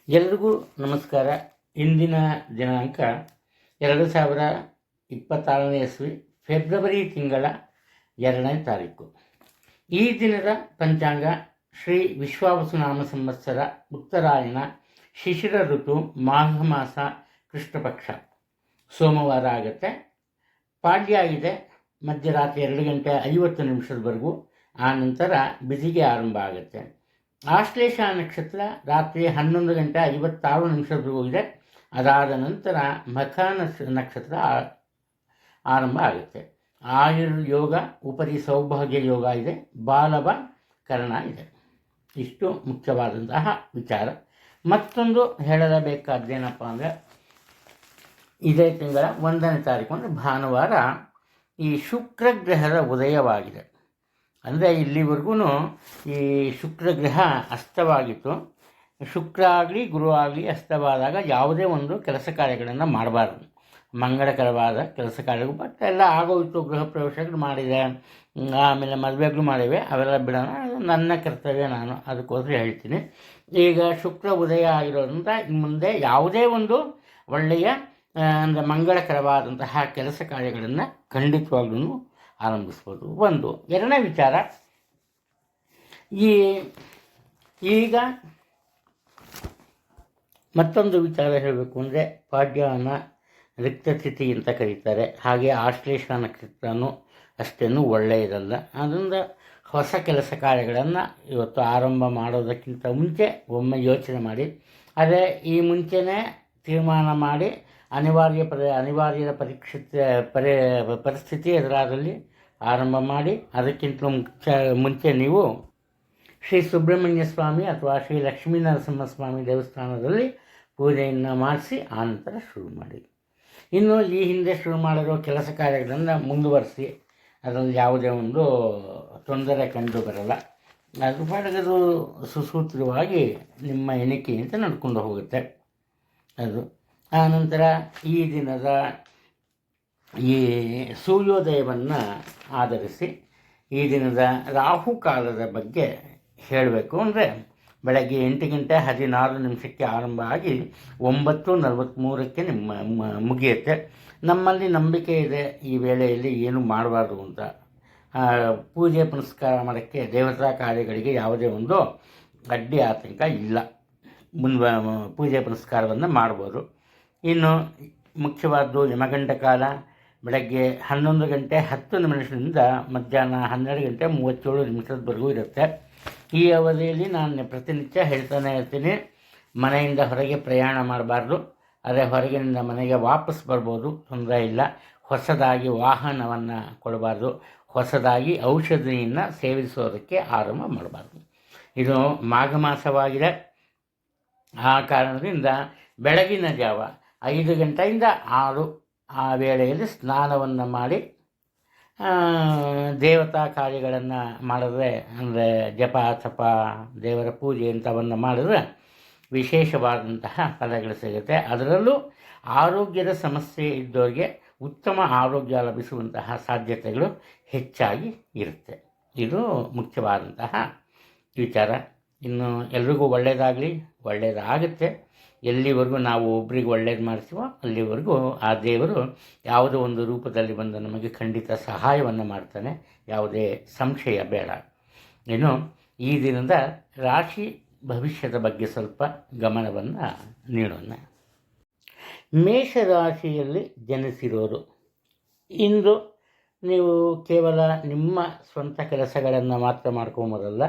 ಎಲ್ರಿಗೂ ನಮಸ್ಕಾರ. ಇಂದಿನ ದಿನಾಂಕ 2026ನೇ ಇಸ್ವಿ ಫೆಬ್ರವರಿ ತಿಂಗಳ 2ನೇ ತಾರೀಕು. ಈ ದಿನದ ಪಂಚಾಂಗ ಶ್ರೀ ವಿಶ್ವಾವಸುನಾಮ ಸಂವತ್ಸರ, ಉತ್ತರಾಯಣ, ಶಿಶಿರ ಋತು, ಮಾಘ ಮಾಸ, ಕೃಷ್ಣಪಕ್ಷ, ಸೋಮವಾರ ಆಗುತ್ತೆ. ಪಾಡ್ಯ ಇದೆ ಮಧ್ಯರಾತ್ರಿ 2:50 ಆ ನಂತರ ಬಿಸಿಗೆ ಆರಂಭ ಆಗುತ್ತೆ. ಆಶ್ಲೇಷ ನಕ್ಷತ್ರ ರಾತ್ರಿ 11:56 ಇದೆ. ಅದಾದ ನಂತರ ಮಖ ನಕ್ಷತ್ರ ಆರಂಭ ಆಗುತ್ತೆ. ಆಯುರ್ಯೋಗ, ಉಪರಿ ಸೌಭಾಗ್ಯ ಯೋಗ ಇದೆ, ಬಾಲವ ಕರ್ಣ ಇದೆ. ಇಷ್ಟು ಮುಖ್ಯವಾದಂತಹ ವಿಚಾರ. ಮತ್ತೊಂದು ಹೇಳಲೇಬೇಕಾದ್ದೇನಪ್ಪ ಅಂದರೆ, ಇದೇ ತಿಂಗಳ 1ನೇ ತಾರೀಕು ಅಂದರೆ ಭಾನುವಾರ ಈ ಶುಕ್ರಗ್ರಹದ ಉದಯವಾಗಿದೆ. ಅಂದರೆ ಇಲ್ಲಿವರೆಗೂ ಈ ಶುಕ್ರಗ್ರಹ ಅಸ್ತವಾಗಿತ್ತು. ಶುಕ್ರ ಆಗಲಿ ಗುರು ಆಗಲಿ ಅಸ್ತವಾದಾಗ ಯಾವುದೇ ಒಂದು ಕೆಲಸ ಕಾರ್ಯಗಳನ್ನು ಮಾಡಬಾರ್ದು. ಮಂಗಳಕರವಾದ ಕೆಲಸ ಕಾರ್ಯಗಳು ಬಟ್ ಎಲ್ಲ ಆಗೋಯಿತು. ಗೃಹ ಪ್ರವೇಶಗಳು ಮಾಡಿದೆ, ಆಮೇಲೆ ಮದುವೆಗಳು ಮಾಡಿವೆ, ಅವೆಲ್ಲ ಬಿಡೋಣ. ನನ್ನ ಕರ್ತವ್ಯ, ನಾನು ಅದಕ್ಕೋಸ್ಕರ ಹೇಳ್ತೀನಿ. ಈಗ ಶುಕ್ರ ಉದಯ ಆಗಿರೋದ್ರಿಂದ ಮುಂದೆ ಯಾವುದೇ ಒಂದು ಒಳ್ಳೆಯ ಅಂದರೆ ಮಂಗಳಕರವಾದಂತಹ ಕೆಲಸ ಕಾರ್ಯಗಳನ್ನು ಖಂಡಿತವಾಗ್ಲೂ ಆರಂಭಿಸ್ಬೋದು. ಒಂದು. ಎರಡನೇ ವಿಚಾರ, ಈಗ ಮತ್ತೊಂದು ವಿಚಾರ ಹೇಳಬೇಕು ಅಂದರೆ, ಪಾಡ್ಯವನ್ನು ರಿಕ್ತತಿಥಿ ಅಂತ ಕರೀತಾರೆ. ಹಾಗೆ ಆಶ್ಲೇಷ ನಕ್ಷತ್ರನೂ ಅಷ್ಟೇನು ಒಳ್ಳೆಯದಲ್ಲ. ಅದರಿಂದ ಹೊಸ ಕೆಲಸ ಕಾರ್ಯಗಳನ್ನು ಇವತ್ತು ಆರಂಭ ಮಾಡೋದಕ್ಕಿಂತ ಮುಂಚೆ ಒಮ್ಮೆ ಯೋಚನೆ ಮಾಡಿ, ಅದೇ ಈ ಮುಂಚೆನೇ ತೀರ್ಮಾನ ಮಾಡಿ ಅನಿವಾರ್ಯ ಪರಿಸ್ಥಿತಿ ಎದುರಾದಲ್ಲಿ ಆರಂಭ ಮಾಡಿ. ಅದಕ್ಕಿಂತ ಮುಂಚೆ ನೀವು ಶ್ರೀ ಸುಬ್ರಹ್ಮಣ್ಯ ಸ್ವಾಮಿ ಅಥವಾ ಶ್ರೀ ಲಕ್ಷ್ಮೀ ನರಸಿಂಹಸ್ವಾಮಿ ದೇವಸ್ಥಾನದಲ್ಲಿ ಪೂಜೆಯನ್ನು ಮಾಡಿಸಿ ಆನಂತರ ಶುರು ಮಾಡಿ. ಇನ್ನು ಈ ಹಿಂದೆ ಶುರು ಮಾಡಿರೋ ಕೆಲಸ ಕಾರ್ಯಗಳನ್ನು ಮುಂದುವರಿಸಿ, ಅದರಲ್ಲಿ ಯಾವುದೇ ಒಂದು ತೊಂದರೆ ಕಂಡು ಬರಲ್ಲ. ಅದ್ರ ಪಾಡಗದು ಸುಸೂತ್ರವಾಗಿ ನಿಮ್ಮ ಎಣಿಕೆಯಂತೆ ನಡ್ಕೊಂಡು ಹೋಗುತ್ತೆ. ಅದು ಆನಂತರ ಈ ದಿನದ ಈ ಸೂರ್ಯೋದಯವನ್ನು ಆಧರಿಸಿ ಈ ದಿನದ ರಾಹುಕಾಲದ ಬಗ್ಗೆ ಹೇಳಬೇಕು ಅಂದರೆ, ಬೆಳಗ್ಗೆ 8:16 ಆರಂಭ ಆಗಿ 9:43 ಮುಗಿಯುತ್ತೆ. ನಮ್ಮಲ್ಲಿ ನಂಬಿಕೆ ಇದೆ ಈ ವೇಳೆಯಲ್ಲಿ ಏನು ಮಾಡಬಾರ್ದು ಅಂತ. ಪೂಜೆ ಪುನಸ್ಕಾರ ಮಾಡೋಕ್ಕೆ, ದೇವತಾ ಕಾರ್ಯಗಳಿಗೆ ಯಾವುದೇ ಒಂದು ಅಡ್ಡಿ ಆತಂಕ ಇಲ್ಲ. ಪೂಜೆ ಪುನಸ್ಕಾರವನ್ನು ಮಾಡ್ಬೋದು. ಇನ್ನು ಮುಖ್ಯವಾದ್ದು ಯಮಗಂಡ ಕಾಲ ಬೆಳಗ್ಗೆ 11:10 ಮಧ್ಯಾಹ್ನ 12:37 ಇರುತ್ತೆ. ಈ ಅವಧಿಯಲ್ಲಿ ನಾನು ಪ್ರತಿನಿತ್ಯ ಹೇಳ್ತಾನೆ ಇರ್ತೀನಿ, ಮನೆಯಿಂದ ಹೊರಗೆ ಪ್ರಯಾಣ ಮಾಡಬಾರ್ದು. ಅದೇ ಹೊರಗಿನಿಂದ ಮನೆಗೆ ವಾಪಸ್ ಬರ್ಬೋದು, ತೊಂದರೆ ಇಲ್ಲ. ಹೊಸದಾಗಿ ವಾಹನವನ್ನು ಕೊಡಬಾರ್ದು, ಹೊಸದಾಗಿ ಔಷಧಿಯನ್ನು ಸೇವಿಸೋದಕ್ಕೆ ಆರಂಭ ಮಾಡಬಾರ್ದು. ಇದು ಮಾಘ ಮಾಸವಾಗಿದೆ. ಆ ಕಾರಣದಿಂದ ಬೆಳಗಿನ ಜಾವ 5 6 ಆ ವೇಳೆಯಲ್ಲಿ ಸ್ನಾನವನ್ನು ಮಾಡಿ ದೇವತಾ ಕಾರ್ಯಗಳನ್ನು ಮಾಡಿದ್ರೆ, ಅಂದರೆ ಜಪ ತಪ, ದೇವರ ಪೂಜೆ ಇಂಥವನ್ನು ಮಾಡಿದ್ರೆ ವಿಶೇಷವಾದಂತಹ ಫಲಗಳು ಸಿಗುತ್ತೆ. ಅದರಲ್ಲೂ ಆರೋಗ್ಯದ ಸಮಸ್ಯೆ ಇದ್ದವರಿಗೆ ಉತ್ತಮ ಆರೋಗ್ಯ ಲಭಿಸುವಂತಹ ಸಾಧ್ಯತೆಗಳು ಹೆಚ್ಚಾಗಿ ಇರುತ್ತೆ. ಇದು ಮುಖ್ಯವಾದಂತಹ ವಿಚಾರ. ಇನ್ನು ಎಲ್ರಿಗೂ ಒಳ್ಳೆಯದಾಗುತ್ತೆ. ಎಲ್ಲಿವರೆಗೂ ನಾವು ಒಬ್ರಿಗೆ ಒಳ್ಳೇದು ಮಾಡ್ತೀವೋ ಅಲ್ಲಿವರೆಗೂ ಆ ದೇವರು ಯಾವುದೋ ಒಂದು ರೂಪದಲ್ಲಿ ಬಂದು ನಮಗೆ ಖಂಡಿತ ಸಹಾಯವನ್ನು ಮಾಡ್ತಾನೆ, ಯಾವುದೇ ಸಂಶಯ ಬೇಡ. ಇನ್ನು ಈ ದಿನದ ರಾಶಿ ಭವಿಷ್ಯದ ಬಗ್ಗೆ ಸ್ವಲ್ಪ ಗಮನವನ್ನು ನೀಡೋಣ. ಮೇಷರಾಶಿಯಲ್ಲಿ ಜನಿಸಿರೋರು, ಇಂದು ನೀವು ಕೇವಲ ನಿಮ್ಮ ಸ್ವಂತ ಕೆಲಸಗಳನ್ನು ಮಾತ್ರ ಮಾಡ್ಕೊಂಬೋದಲ್ಲ,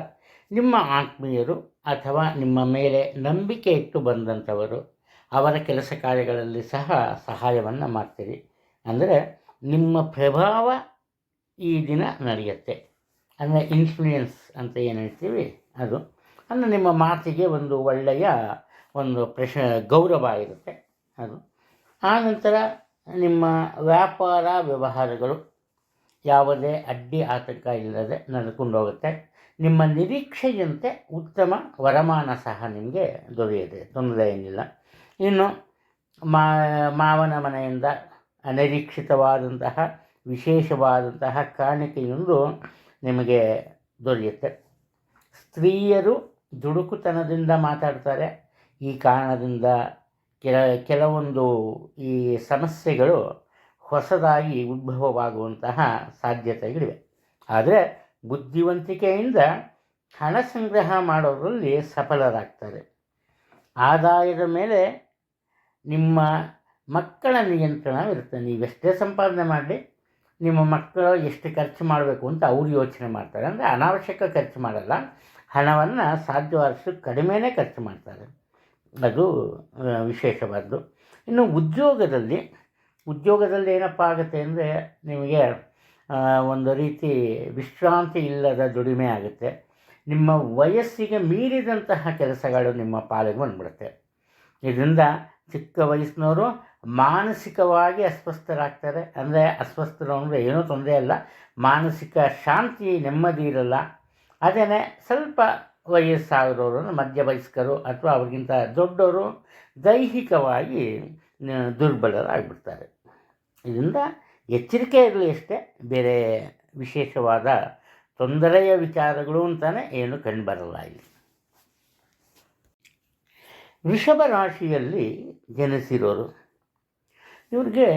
ನಿಮ್ಮ ಆತ್ಮೀಯರು ಅಥವಾ ನಿಮ್ಮ ಮೇಲೆ ನಂಬಿಕೆ ಇಟ್ಟು ಬಂದಂಥವರು ಅವರ ಕೆಲಸ ಕಾರ್ಯಗಳಲ್ಲಿ ಸಹ ಸಹಾಯವನ್ನು ಮಾಡ್ತೀರಿ. ಅಂದರೆ ನಿಮ್ಮ ಪ್ರಭಾವ ಈ ದಿನ ನಡೆಯುತ್ತೆ. ಅಂದರೆ ಇನ್ಫ್ಲೂಯೆನ್ಸ್ ಅಂತ ಏನು ಹೇಳ್ತೀವಿ ಅದು. ಅಂದರೆ ನಿಮ್ಮ ಮಾತಿಗೆ ಒಂದು ಒಳ್ಳೆಯ ಒಂದು ಗೌರವ ಇರುತ್ತೆ ಅದು. ಆನಂತರ ನಿಮ್ಮ ವ್ಯಾಪಾರ ವ್ಯವಹಾರಗಳು ಯಾವುದೇ ಅಡ್ಡಿ ಆತಂಕ ಇಲ್ಲದೆ ನಡ್ಕೊಂಡು ಹೋಗುತ್ತೆ. ನಿಮ್ಮ ನಿರೀಕ್ಷೆಯಂತೆ ಉತ್ತಮ ವರಮಾನ ಸಹ ನಿಮಗೆ ದೊರೆಯುತ್ತೆ, ತೊಂದರೆ ಏನಿಲ್ಲ. ಇನ್ನು ಮಾವನ ಮನೆಯಿಂದ ಅನಿರೀಕ್ಷಿತವಾದಂತಹ ವಿಶೇಷವಾದಂತಹ ಕಾಣಿಕೆಯೊಂದು ನಿಮಗೆ ದೊರೆಯುತ್ತೆ. ಸ್ತ್ರೀಯರು ದುಡುಕುತನದಿಂದ ಮಾತಾಡ್ತಾರೆ. ಈ ಕಾರಣದಿಂದ ಕೆಲವೊಂದು ಈ ಸಮಸ್ಯೆಗಳು ಹೊಸದಾಗಿ ಉದ್ಭವವಾಗುವಂತಹ ಸಾಧ್ಯತೆಗಳಿವೆ. ಆದರೆ ಬುದ್ಧಿವಂತಿಕೆಯಿಂದ ಹಣ ಸಂಗ್ರಹ ಮಾಡೋದರಲ್ಲಿ ಸಫಲರಾಗ್ತಾರೆ. ಆದಾಯದ ಮೇಲೆ ನಿಮ್ಮ ಮಕ್ಕಳ ನಿಯಂತ್ರಣ ಇರುತ್ತೆ. ನೀವೆಷ್ಟೇ ಸಂಪಾದನೆ ಮಾಡಲಿ ನಿಮ್ಮ ಮಕ್ಕಳು ಎಷ್ಟು ಖರ್ಚು ಮಾಡಬೇಕು ಅಂತ ಅವ್ರು ಯೋಚನೆ ಮಾಡ್ತಾರೆ. ಅಂದರೆ ಅನಾವಶ್ಯಕ ಖರ್ಚು ಮಾಡಲ್ಲ, ಹಣವನ್ನು ಸಾಧ್ಯವಾದಷ್ಟು ಕಡಿಮೆನೇ ಖರ್ಚು ಮಾಡ್ತಾರೆ. ಅದು ವಿಶೇಷವಾದ್ದು. ಇನ್ನು ಉದ್ಯೋಗದಲ್ಲಿ ಏನಪ್ಪ ಆಗುತ್ತೆ ಅಂದರೆ ನಿಮಗೆ ಒಂದು ರೀತಿ ವಿಶ್ರಾಂತಿ ಇಲ್ಲದ ದುಡಿಮೆ ಆಗುತ್ತೆ. ನಿಮ್ಮ ವಯಸ್ಸಿಗೆ ಮೀರಿದಂತಹ ಕೆಲಸಗಳು ನಿಮ್ಮ ಪಾಲಿಗೆ ಬಂದ್ಬಿಡುತ್ತೆ. ಇದರಿಂದ ಚಿಕ್ಕ ವಯಸ್ಸಿನವರು ಮಾನಸಿಕವಾಗಿ ಅಸ್ವಸ್ಥರಾಗ್ತಾರೆ. ಅಂದರೆ ಅಸ್ವಸ್ಥರು ಅಂದರೆ ಏನೂ ತೊಂದರೆ ಇಲ್ಲ, ಮಾನಸಿಕ ಶಾಂತಿ ನೆಮ್ಮದಿ ಇರಲ್ಲ. ಅದೇ ಸ್ವಲ್ಪ ವಯಸ್ಸಾಗಿರೋರು ಮಧ್ಯವಯಸ್ಕರು ಅಥವಾ ಅವ್ರಿಗಿಂತ ದೊಡ್ಡವರು ದೈಹಿಕವಾಗಿ ದುರ್ಬಲರಾಗಿಬಿಡ್ತಾರೆ. ಇದರಿಂದ ಎಚ್ಚರಿಕೆ ಇರಲಿ ಅಷ್ಟೇ, ಬೇರೆ ವಿಶೇಷವಾದ ತೊಂದರೆಯ ವಿಚಾರಗಳು ಅಂತಲೇ ಏನು ಕಂಡುಬರಲ್ಲ ಇಲ್ಲಿ. ವೃಷಭ ರಾಶಿಯಲ್ಲಿ ಜನಿಸಿರೋರು ಇವ್ರಿಗೆ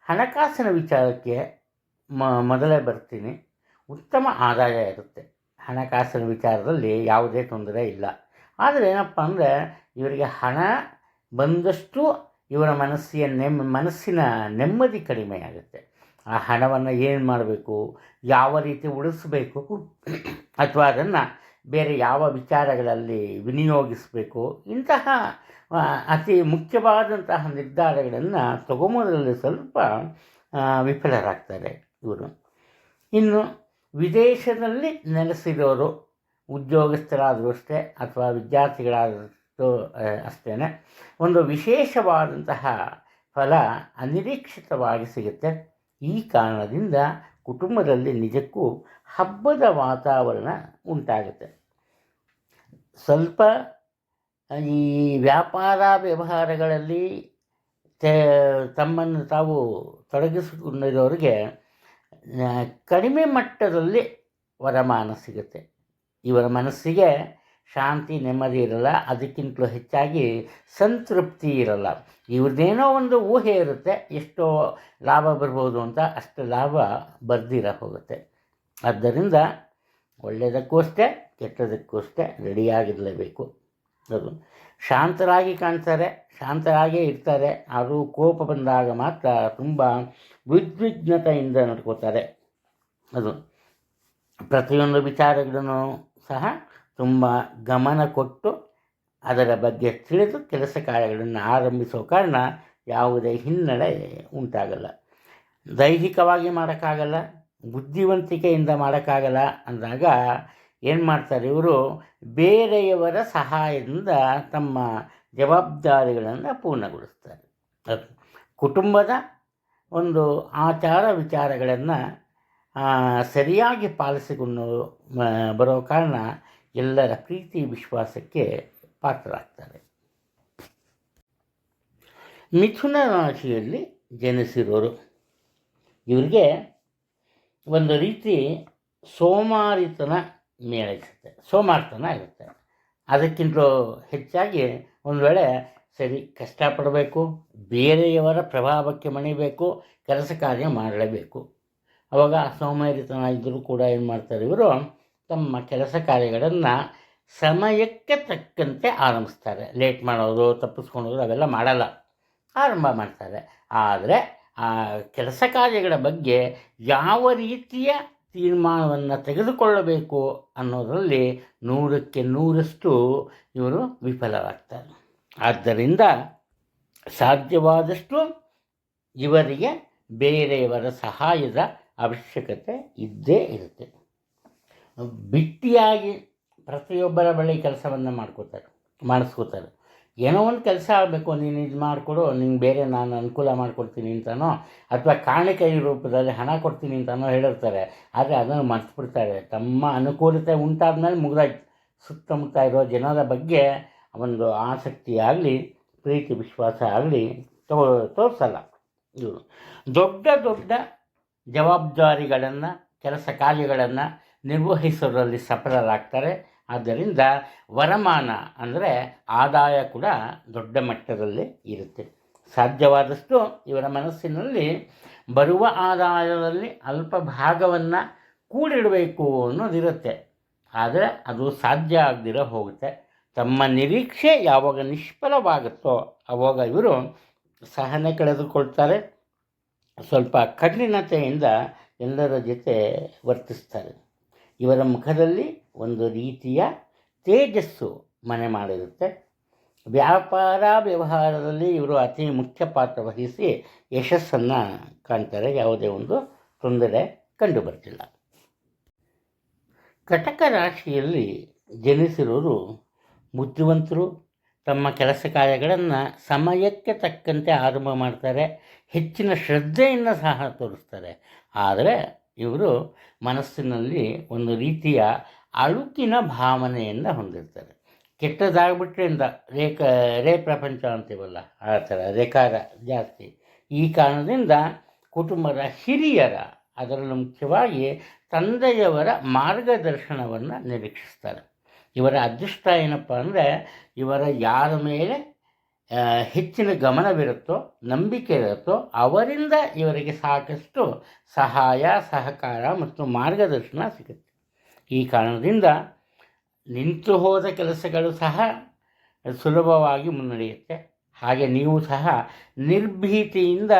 ಹಣಕಾಸಿನ ವಿಚಾರಕ್ಕೆ ಮೊದಲೇ ಬರ್ತೀನಿ. ಉತ್ತಮ ಆದಾಯ ಇರುತ್ತೆ. ಹಣಕಾಸಿನ ವಿಚಾರದಲ್ಲಿ ಯಾವುದೇ ತೊಂದರೆ ಇಲ್ಲ. ಆದರೆ ಏನಪ್ಪ ಅಂದರೆ ಇವರಿಗೆ ಹಣ ಬಂದಷ್ಟು ಇವರ ಮನಸ್ಸಿನ ನೆಮ್ಮದಿ ಕಡಿಮೆ ಆಗುತ್ತೆ. ಆ ಹಣವನ್ನು ಏನು ಮಾಡಬೇಕು, ಯಾವ ರೀತಿ ಉಳಿಸಬೇಕು ಅಥವಾ ಅದನ್ನು ಬೇರೆ ಯಾವ ವಿಚಾರಗಳಲ್ಲಿ ವಿನಿಯೋಗಿಸಬೇಕು, ಇಂತಹ ಅತಿ ಮುಖ್ಯವಾದಂತಹ ನಿರ್ಧಾರಗಳನ್ನು ತಗೊಂಬೋದ್ರಲ್ಲಿ ಸ್ವಲ್ಪ ವಿಫಲರಾಗ್ತಾರೆ ಇವರು. ಇನ್ನು ವಿದೇಶದಲ್ಲಿ ನೆಲೆಸಿರೋರು ಉದ್ಯೋಗಸ್ಥರಾದರೂ ಅಷ್ಟೇ ಅಥವಾ ವಿದ್ಯಾರ್ಥಿಗಳಾದರೂ ಅಷ್ಟೇ ಒಂದು ವಿಶೇಷವಾದಂತಹ ಫಲ ಅನಿರೀಕ್ಷಿತವಾಗಿ ಸಿಗುತ್ತೆ. ಈ ಕಾರಣದಿಂದ ಕುಟುಂಬದಲ್ಲಿ ನಿಜಕ್ಕೂ ಹಬ್ಬದ ವಾತಾವರಣ ಉಂಟಾಗುತ್ತೆ. ಸ್ವಲ್ಪ ಈ ವ್ಯಾಪಾರ ವ್ಯವಹಾರಗಳಲ್ಲಿ ತಮ್ಮನ್ನು ತಾವು ತೊಡಗಿಸಿಕೊಂಡಿರೋರಿಗೆ ಕಡಿಮೆ ಮಟ್ಟದಲ್ಲಿ ವರಮಾನ ಸಿಗುತ್ತೆ. ಇವರ ಮನಸ್ಸಿಗೆ ಶಾಂತಿ ನೆಮ್ಮದಿ ಇರಲ್ಲ, ಅದಕ್ಕಿಂತಲೂ ಹೆಚ್ಚಾಗಿ ಸಂತೃಪ್ತಿ ಇರಲ್ಲ. ಇವ್ರದ್ದೇನೋ ಒಂದು ಊಹೆ ಇರುತ್ತೆ, ಎಷ್ಟೋ ಲಾಭ ಬರ್ಬೋದು ಅಂತ, ಅಷ್ಟು ಲಾಭ ಬರ್ದಿರ ಹೋಗುತ್ತೆ. ಆದ್ದರಿಂದ ಒಳ್ಳೆಯದಕ್ಕೂ ಅಷ್ಟೇ ಕೆಟ್ಟದಕ್ಕೂ ಅಷ್ಟೇ ರೆಡಿಯಾಗಿರಲೇಬೇಕು. ಅದು ಶಾಂತರಾಗಿ ಕಾಣ್ತಾರೆ, ಶಾಂತರಾಗೇ ಇರ್ತಾರೆ. ಅದು ಕೋಪ ಬಂದಾಗ ಮಾತ್ರ ತುಂಬ ಉದ್ವಿಗ್ನತೆಯಿಂದ ನಡ್ಕೋತಾರೆ. ಅದು ಪ್ರತಿಯೊಂದು ವಿಚಾರಗಳನ್ನು ಸಹ ತುಂಬ ಗಮನ ಕೊಟ್ಟು ಅದರ ಬಗ್ಗೆ ತಿಳಿದು ಕೆಲಸ ಕಾರ್ಯಗಳನ್ನು ಆರಂಭಿಸೋ ಕಾರಣ ಯಾವುದೇ ಹಿನ್ನಡೆ ಉಂಟಾಗಲ್ಲ. ದೈಹಿಕವಾಗಿ ಮಾಡೋಕ್ಕಾಗಲ್ಲ, ಬುದ್ಧಿವಂತಿಕೆಯಿಂದ ಮಾಡೋಕ್ಕಾಗಲ್ಲ ಅಂದಾಗ ಏನು ಮಾಡ್ತಾರೆ ಇವರು, ಬೇರೆಯವರ ಸಹಾಯದಿಂದ ತಮ್ಮ ಜವಾಬ್ದಾರಿಗಳನ್ನು ಪೂರ್ಣಗೊಳಿಸ್ತಾರೆ. ಕುಟುಂಬದ ಒಂದು ಆಚಾರ ವಿಚಾರಗಳನ್ನು ಸರಿಯಾಗಿ ಪಾಲಿಸಿಕೊಂಡು ಬರೋ ಕಾರಣ ಎಲ್ಲರ ಪ್ರೀತಿ ವಿಶ್ವಾಸಕ್ಕೆ ಪಾತ್ರರಾಗ್ತಾರೆ. ಮಿಥುನ ರಾಶಿಯಲ್ಲಿ ಜನಿಸಿರೋರು ಇವರಿಗೆ ಒಂದು ರೀತಿ ಸೋಮಾರಿತನ ಮೇಳೈಸುತ್ತೆ, ಸೋಮಾರ್ತನ ಇರುತ್ತೆ. ಅದಕ್ಕಿಂತಲೂ ಹೆಚ್ಚಾಗಿ ಒಂದು ವೇಳೆ ಸರಿ ಕಷ್ಟಪಡಬೇಕು, ಬೇರೆಯವರ ಪ್ರಭಾವಕ್ಕೆ ಮಣಿಬೇಕು, ಕೆಲಸ ಕಾರ್ಯ ಮಾಡಲೇಬೇಕು. ಆವಾಗ ಸೋಮಾರಿತನ ಇದ್ದರೂ ಕೂಡ ಏನು ಮಾಡ್ತಾರೆ ಇವರು, ತಮ್ಮ ಕೆಲಸ ಕಾರ್ಯಗಳನ್ನು ಸಮಯಕ್ಕೆ ತಕ್ಕಂತೆ ಆರಂಭಿಸ್ತಾರೆ. ಲೇಟ್ ಮಾಡೋದು, ತಪ್ಪಿಸ್ಕೊಳ್ಳೋದು ಅವೆಲ್ಲ ಮಾಡಲ್ಲ, ಆರಂಭ ಮಾಡ್ತಾರೆ. ಆದರೆ ಆ ಕೆಲಸ ಕಾರ್ಯಗಳ ಬಗ್ಗೆ ಯಾವ ರೀತಿಯ ತೀರ್ಮಾನವನ್ನು ತೆಗೆದುಕೊಳ್ಳಬೇಕು ಅನ್ನೋದರಲ್ಲಿ 100ಕ್ಕೆ 100ರಷ್ಟು ಇವರು ವಿಫಲರಾಗ್ತಾರೆ. ಆದ್ದರಿಂದ ಸಾಧ್ಯವಾದಷ್ಟು ಇವರಿಗೆ ಬೇರೆಯವರ ಸಹಾಯದ ಅವಶ್ಯಕತೆ ಇದ್ದೇ ಇರುತ್ತೆ. ಬಿಟ್ಟಿಯಾಗಿ ಪ್ರತಿಯೊಬ್ಬರ ಬಳಿ ಕೆಲಸವನ್ನು ಮಾಡಿಸ್ಕೋತಾರೆ. ಏನೋ ಒಂದು ಕೆಲಸ ಆಗಬೇಕು, ನೀನು ಇದು ಮಾಡಿಕೊಡು, ನಿಂಗೆ ಬೇರೆ ನಾನು ಅನುಕೂಲ ಮಾಡಿಕೊಡ್ತೀನಿ ಅಂತನೋ ಅಥವಾ ಕಾಣಿಕೆ ರೂಪದಲ್ಲಿ ಹಣ ಕೊಡ್ತೀನಿ ಅಂತನೋ ಹೇಳಿರ್ತಾರೆ. ಆದರೆ ಅದನ್ನು ಮರ್ತ್ಬಿಡ್ತಾರೆ. ತಮ್ಮ ಅನುಕೂಲತೆ ಉಂಟಾದ್ಮೇಲೆ ಮುಗಿದಾಯ್ತು. ಸುತ್ತಮುತ್ತ ಇರೋ ಜನರ ಬಗ್ಗೆ ಒಂದು ಆಸಕ್ತಿ ಆಗಲಿ ಪ್ರೀತಿ ವಿಶ್ವಾಸ ಆಗಲಿ ತೋರಿಸಲ್ಲ. ಇವರು ದೊಡ್ಡ ದೊಡ್ಡ ಜವಾಬ್ದಾರಿಗಳನ್ನು ಕೆಲಸ ಕಾರ್ಯಗಳನ್ನು ನಿರ್ವಹಿಸೋದ್ರಲ್ಲಿ ಸಫಲರಾಗ್ತಾರೆ. ಆದ್ದರಿಂದ ವರಮಾನ ಅಂದರೆ ಆದಾಯ ಕೂಡ ದೊಡ್ಡ ಮಟ್ಟದಲ್ಲಿ ಇರುತ್ತೆ. ಸಾಧ್ಯವಾದಷ್ಟು ಇವರ ಮನಸ್ಸಿನಲ್ಲಿ ಬರುವ ಆದಾಯದಲ್ಲಿ ಅಲ್ಪ ಭಾಗವನ್ನು ಕೂಡಿಡಬೇಕು ಅನ್ನೋದಿರುತ್ತೆ. ಆದರೆ ಅದು ಸಾಧ್ಯ ಆಗದಿರೋ ಹೋಗುತ್ತೆ. ತಮ್ಮ ನಿರೀಕ್ಷೆ ಯಾವಾಗ ನಿಷ್ಫಲವಾಗುತ್ತೋ ಆವಾಗ ಇವರು ಸಹನೆ ಕಳೆದುಕೊಳ್ತಾರೆ. ಸ್ವಲ್ಪ ಕಠಿಣತೆಯಿಂದ ಎಲ್ಲರ ಜೊತೆ ವರ್ತಿಸ್ತಾರೆ. ಇವರ ಮುಖದಲ್ಲಿ ಒಂದು ರೀತಿಯ ತೇಜಸ್ಸು ಮನೆ ಮಾಡಿರುತ್ತೆ. ವ್ಯಾಪಾರ ವ್ಯವಹಾರದಲ್ಲಿ ಇವರು ಅತಿ ಮುಖ್ಯ ಪಾತ್ರ ವಹಿಸಿ ಯಶಸ್ಸನ್ನು ಕಾಣ್ತಾರೆ. ಯಾವುದೇ ಒಂದು ತೊಂದರೆ ಕಂಡು ಬರ್ತಿಲ್ಲ. ಕಟಕ ರಾಶಿಯಲ್ಲಿ ಜನಿಸಿರೋರು ಬುದ್ಧಿವಂತರು. ತಮ್ಮ ಕೆಲಸ ಕಾರ್ಯಗಳನ್ನು ಸಮಯಕ್ಕೆ ತಕ್ಕಂತೆ ಆರಂಭ ಮಾಡ್ತಾರೆ. ಹೆಚ್ಚಿನ ಶ್ರದ್ಧೆಯನ್ನು ಸಹ ತೋರಿಸ್ತಾರೆ. ಆದರೆ ಇವರು ಮನಸ್ಸಿನಲ್ಲಿ ಒಂದು ರೀತಿಯ ಅಳುಕಿನ ಭಾವನೆಯನ್ನು ಹೊಂದಿರ್ತಾರೆ. ಕೆಟ್ಟದಾಗ್ಬಿಟ್ರಿಂದ ರೇ ಪ್ರಪಂಚ ಅಂತೀವಲ್ಲ, ಆ ಥರ ರೇಕಾರ ಜಾಸ್ತಿ. ಈ ಕಾರಣದಿಂದ ಕುಟುಂಬದ ಹಿರಿಯರ, ಅದರಲ್ಲೂ ಮುಖ್ಯವಾಗಿ ತಂದೆಯವರ ಮಾರ್ಗದರ್ಶನವನ್ನು ನಿರೀಕ್ಷಿಸ್ತಾರೆ. ಇವರ ಅದೃಷ್ಟ ಏನಪ್ಪ ಅಂದರೆ, ಇವರ ಯಾರ ಮೇಲೆ ಹೆಚ್ಚಿನ ಗಮನವಿರುತ್ತೋ, ನಂಬಿಕೆ ಇರುತ್ತೋ ಅವರಿಂದ ಇವರಿಗೆ ಸಾಕಷ್ಟು ಸಹಾಯ, ಸಹಕಾರ ಮತ್ತು ಮಾರ್ಗದರ್ಶನ ಸಿಗುತ್ತೆ. ಈ ಕಾರಣದಿಂದ ನಿಂತು ಹೋದ ಕೆಲಸಗಳು ಸಹ ಸುಲಭವಾಗಿ ಮುನ್ನಡೆಯುತ್ತೆ. ಹಾಗೆ ನೀವು ಸಹ ನಿರ್ಭೀತಿಯಿಂದ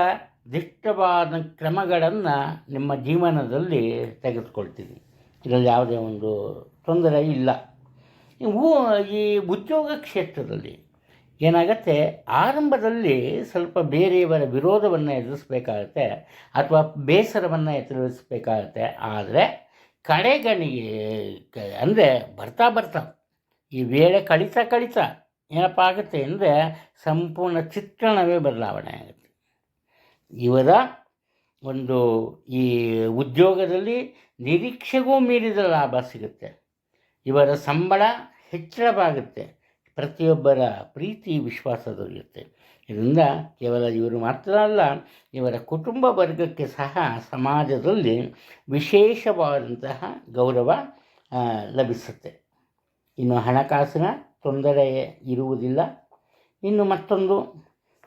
ದಿಟ್ಟವಾದ ಕ್ರಮಗಳನ್ನು ನಿಮ್ಮ ಜೀವನದಲ್ಲಿ ತೆಗೆದುಕೊಳ್ತೀರಿ. ಇದರಲ್ಲಿ ಯಾವುದೇ ಒಂದು ತೊಂದರೆ ಇಲ್ಲ. ಈ ಉದ್ಯೋಗ ಕ್ಷೇತ್ರದಲ್ಲಿ ಏನಾಗುತ್ತೆ, ಆರಂಭದಲ್ಲಿ ಸ್ವಲ್ಪ ಬೇರೆಯವರ ವಿರೋಧವನ್ನು ಎದುರಿಸಬೇಕಾಗತ್ತೆ ಅಥವಾ ಬೇಸರವನ್ನು ಎದುರಿಸಬೇಕಾಗತ್ತೆ. ಆದರೆ ಕಡೆಗಣಿಗೆ ಅಂದರೆ ಬರ್ತಾ ಈ ವೇಳೆ ಕಳಿತಾ ಏನಪ್ಪ ಆಗುತ್ತೆ ಅಂದರೆ ಸಂಪೂರ್ಣ ಚಿತ್ರಣವೇ ಬದಲಾವಣೆ ಆಗುತ್ತೆ. ಇವರ ಒಂದು ಈ ಉದ್ಯೋಗದಲ್ಲಿ ನಿರೀಕ್ಷೆಗೂ ಮೀರಿದ ಲಾಭ ಸಿಗುತ್ತೆ. ಇವರ ಸಂಬಳ ಹೆಚ್ಚಳವಾಗುತ್ತೆ. ಪ್ರತಿಯೊಬ್ಬರ ಪ್ರೀತಿ ವಿಶ್ವಾಸ ದೊರೆಯುತ್ತೆ. ಇದರಿಂದ ಕೇವಲ ಇವರು ಮಾತ್ರ ಅಲ್ಲ, ಇವರ ಕುಟುಂಬ ವರ್ಗಕ್ಕೆ ಸಹ ಸಮಾಜದಲ್ಲಿ ವಿಶೇಷವಾದಂತಹ ಗೌರವ ಲಭಿಸುತ್ತೆ. ಇನ್ನು ಹಣಕಾಸಿನ ತೊಂದರೆ ಇರುವುದಿಲ್ಲ. ಇನ್ನು ಮತ್ತೊಂದು,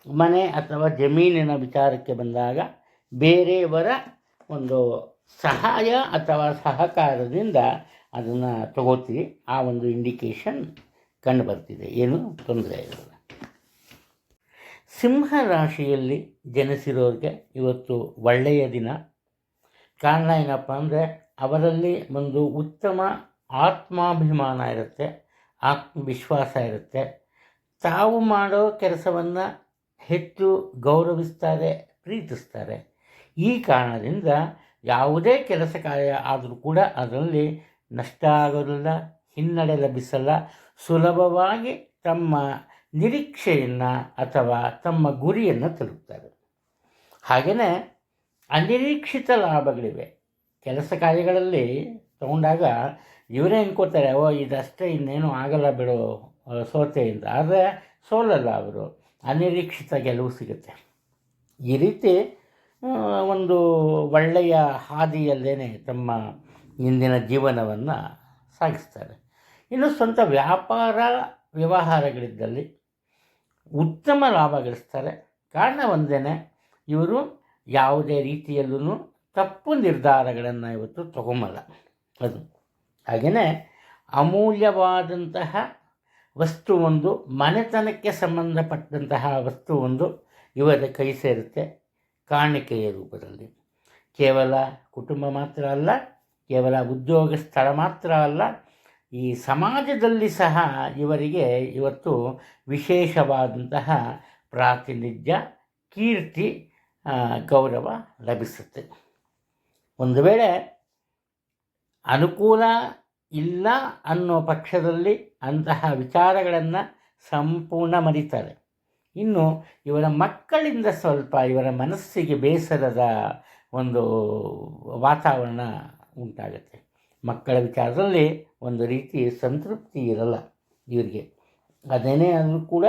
ಮನೆ ಅಥವಾ ಜಮೀನಿನ ವಿಚಾರಕ್ಕೆ ಬಂದಾಗ ಬೇರೆಯವರ ಒಂದು ಸಹಾಯ ಅಥವಾ ಸಹಕಾರದಿಂದ ಅದನ್ನು ತಗೋತೀವಿ. ಆ ಒಂದು ಇಂಡಿಕೇಶನ್ ಕಂಡು ಬರ್ತಿದೆ. ಏನು ತೊಂದರೆ ಇರಲ್ಲ. ಸಿಂಹ ರಾಶಿಯಲ್ಲಿ ಜನಿಸಿರೋರಿಗೆ ಇವತ್ತು ಒಳ್ಳೆಯ ದಿನ. ಕಾರಣ ಏನಪ್ಪ ಅಂದರೆ, ಅವರಲ್ಲಿ ಒಂದು ಉತ್ತಮ ಆತ್ಮಾಭಿಮಾನ ಇರುತ್ತೆ, ಆತ್ಮವಿಶ್ವಾಸ ಇರುತ್ತೆ. ತಾವು ಮಾಡೋ ಕೆಲಸವನ್ನು ಹೆಚ್ಚು ಗೌರವಿಸ್ತಾರೆ, ಪ್ರೀತಿಸ್ತಾರೆ. ಈ ಕಾರಣದಿಂದ ಯಾವುದೇ ಕೆಲಸ ಕಾರ್ಯ ಆದರೂ ಕೂಡ ಅದರಲ್ಲಿ ನಷ್ಟ ಆಗೋದಿಲ್ಲ, ಹಿನ್ನಡೆ ಲಭಿಸಲ್ಲ. ಸುಲಭವಾಗಿ ತಮ್ಮ ನಿರೀಕ್ಷೆಯನ್ನು ಅಥವಾ ತಮ್ಮ ಗುರಿಯನ್ನು ತಲುಪ್ತಾರೆ. ಹಾಗೆಯೇ ಅನಿರೀಕ್ಷಿತ ಲಾಭಗಳಿವೆ. ಕೆಲಸ ಕಾರ್ಯಗಳಲ್ಲಿ ತಗೊಂಡಾಗ ಇವರೇ ಅನ್ಕೋತಾರೆ, ಇದಷ್ಟೇ, ಇನ್ನೇನು ಆಗಲ್ಲ ಬಿಡು ಸೋತೆಯಿಂದ. ಆದರೆ ಸೋಲಲ್ಲ ಅವರು, ಅನಿರೀಕ್ಷಿತ ಗೆಲುವು ಸಿಗುತ್ತೆ. ಈ ರೀತಿ ಒಂದು ಒಳ್ಳೆಯ ಹಾದಿಯಲ್ಲೇ ತಮ್ಮ ಇಂದಿನ ಜೀವನವನ್ನು ಸಾಗಿಸ್ತಾರೆ. ಇನ್ನು ಸ್ವಂತ ವ್ಯಾಪಾರ ವ್ಯವಹಾರಗಳಿದ್ದಲ್ಲಿ ಉತ್ತಮ ಲಾಭ ಗಳಿಸ್ತಾರೆ. ಕಾರಣ ಒಂದೇ, ಇವರು ಯಾವುದೇ ರೀತಿಯಲ್ಲೂ ತಪ್ಪು ನಿರ್ಧಾರಗಳನ್ನು ಇವತ್ತು ತಗೊಂಬಲ್ಲ. ಅದು ಹಾಗೆಯೇ ಅಮೂಲ್ಯವಾದಂತಹ ವಸ್ತುವೊಂದು, ಮನೆತನಕ್ಕೆ ಸಂಬಂಧಪಟ್ಟಂತಹ ವಸ್ತುವೊಂದು ಇವರ ಕೈ ಸೇರುತ್ತೆ ಕಾಣಿಕೆಯ ರೂಪದಲ್ಲಿ. ಕೇವಲ ಕುಟುಂಬ ಮಾತ್ರ ಅಲ್ಲ, ಕೇವಲ ಉದ್ಯೋಗ ಸ್ಥಳ ಮಾತ್ರ ಅಲ್ಲ, ಈ ಸಮಾಜದಲ್ಲಿ ಸಹ ಇವರಿಗೆ ಇವತ್ತು ವಿಶೇಷವಾದಂತಹ ಪ್ರಾತಿನಿಧ್ಯ, ಕೀರ್ತಿ, ಗೌರವ ಲಭಿಸುತ್ತೆ. ಒಂದು ವೇಳೆ ಅನುಕೂಲ ಇಲ್ಲ ಅನ್ನೋ ಪಕ್ಷದಲ್ಲಿ ಅಂತಹ ವಿಚಾರಗಳನ್ನು ಸಂಪೂರ್ಣ ಮರೀತಾರೆ. ಇನ್ನು ಇವರ ಮಕ್ಕಳಿಂದ ಸ್ವಲ್ಪ ಇವರ ಮನಸ್ಸಿಗೆ ಬೇಸರದ ಒಂದು ವಾತಾವರಣ ಉಂಟಾಗುತ್ತೆ. ಮಕ್ಕಳ ವಿಚಾರದಲ್ಲಿ ಒಂದು ರೀತಿ ಸಂತೃಪ್ತಿ ಇರಲ್ಲ ಇವರಿಗೆ. ಅದೇನೇ ಆದರೂ ಕೂಡ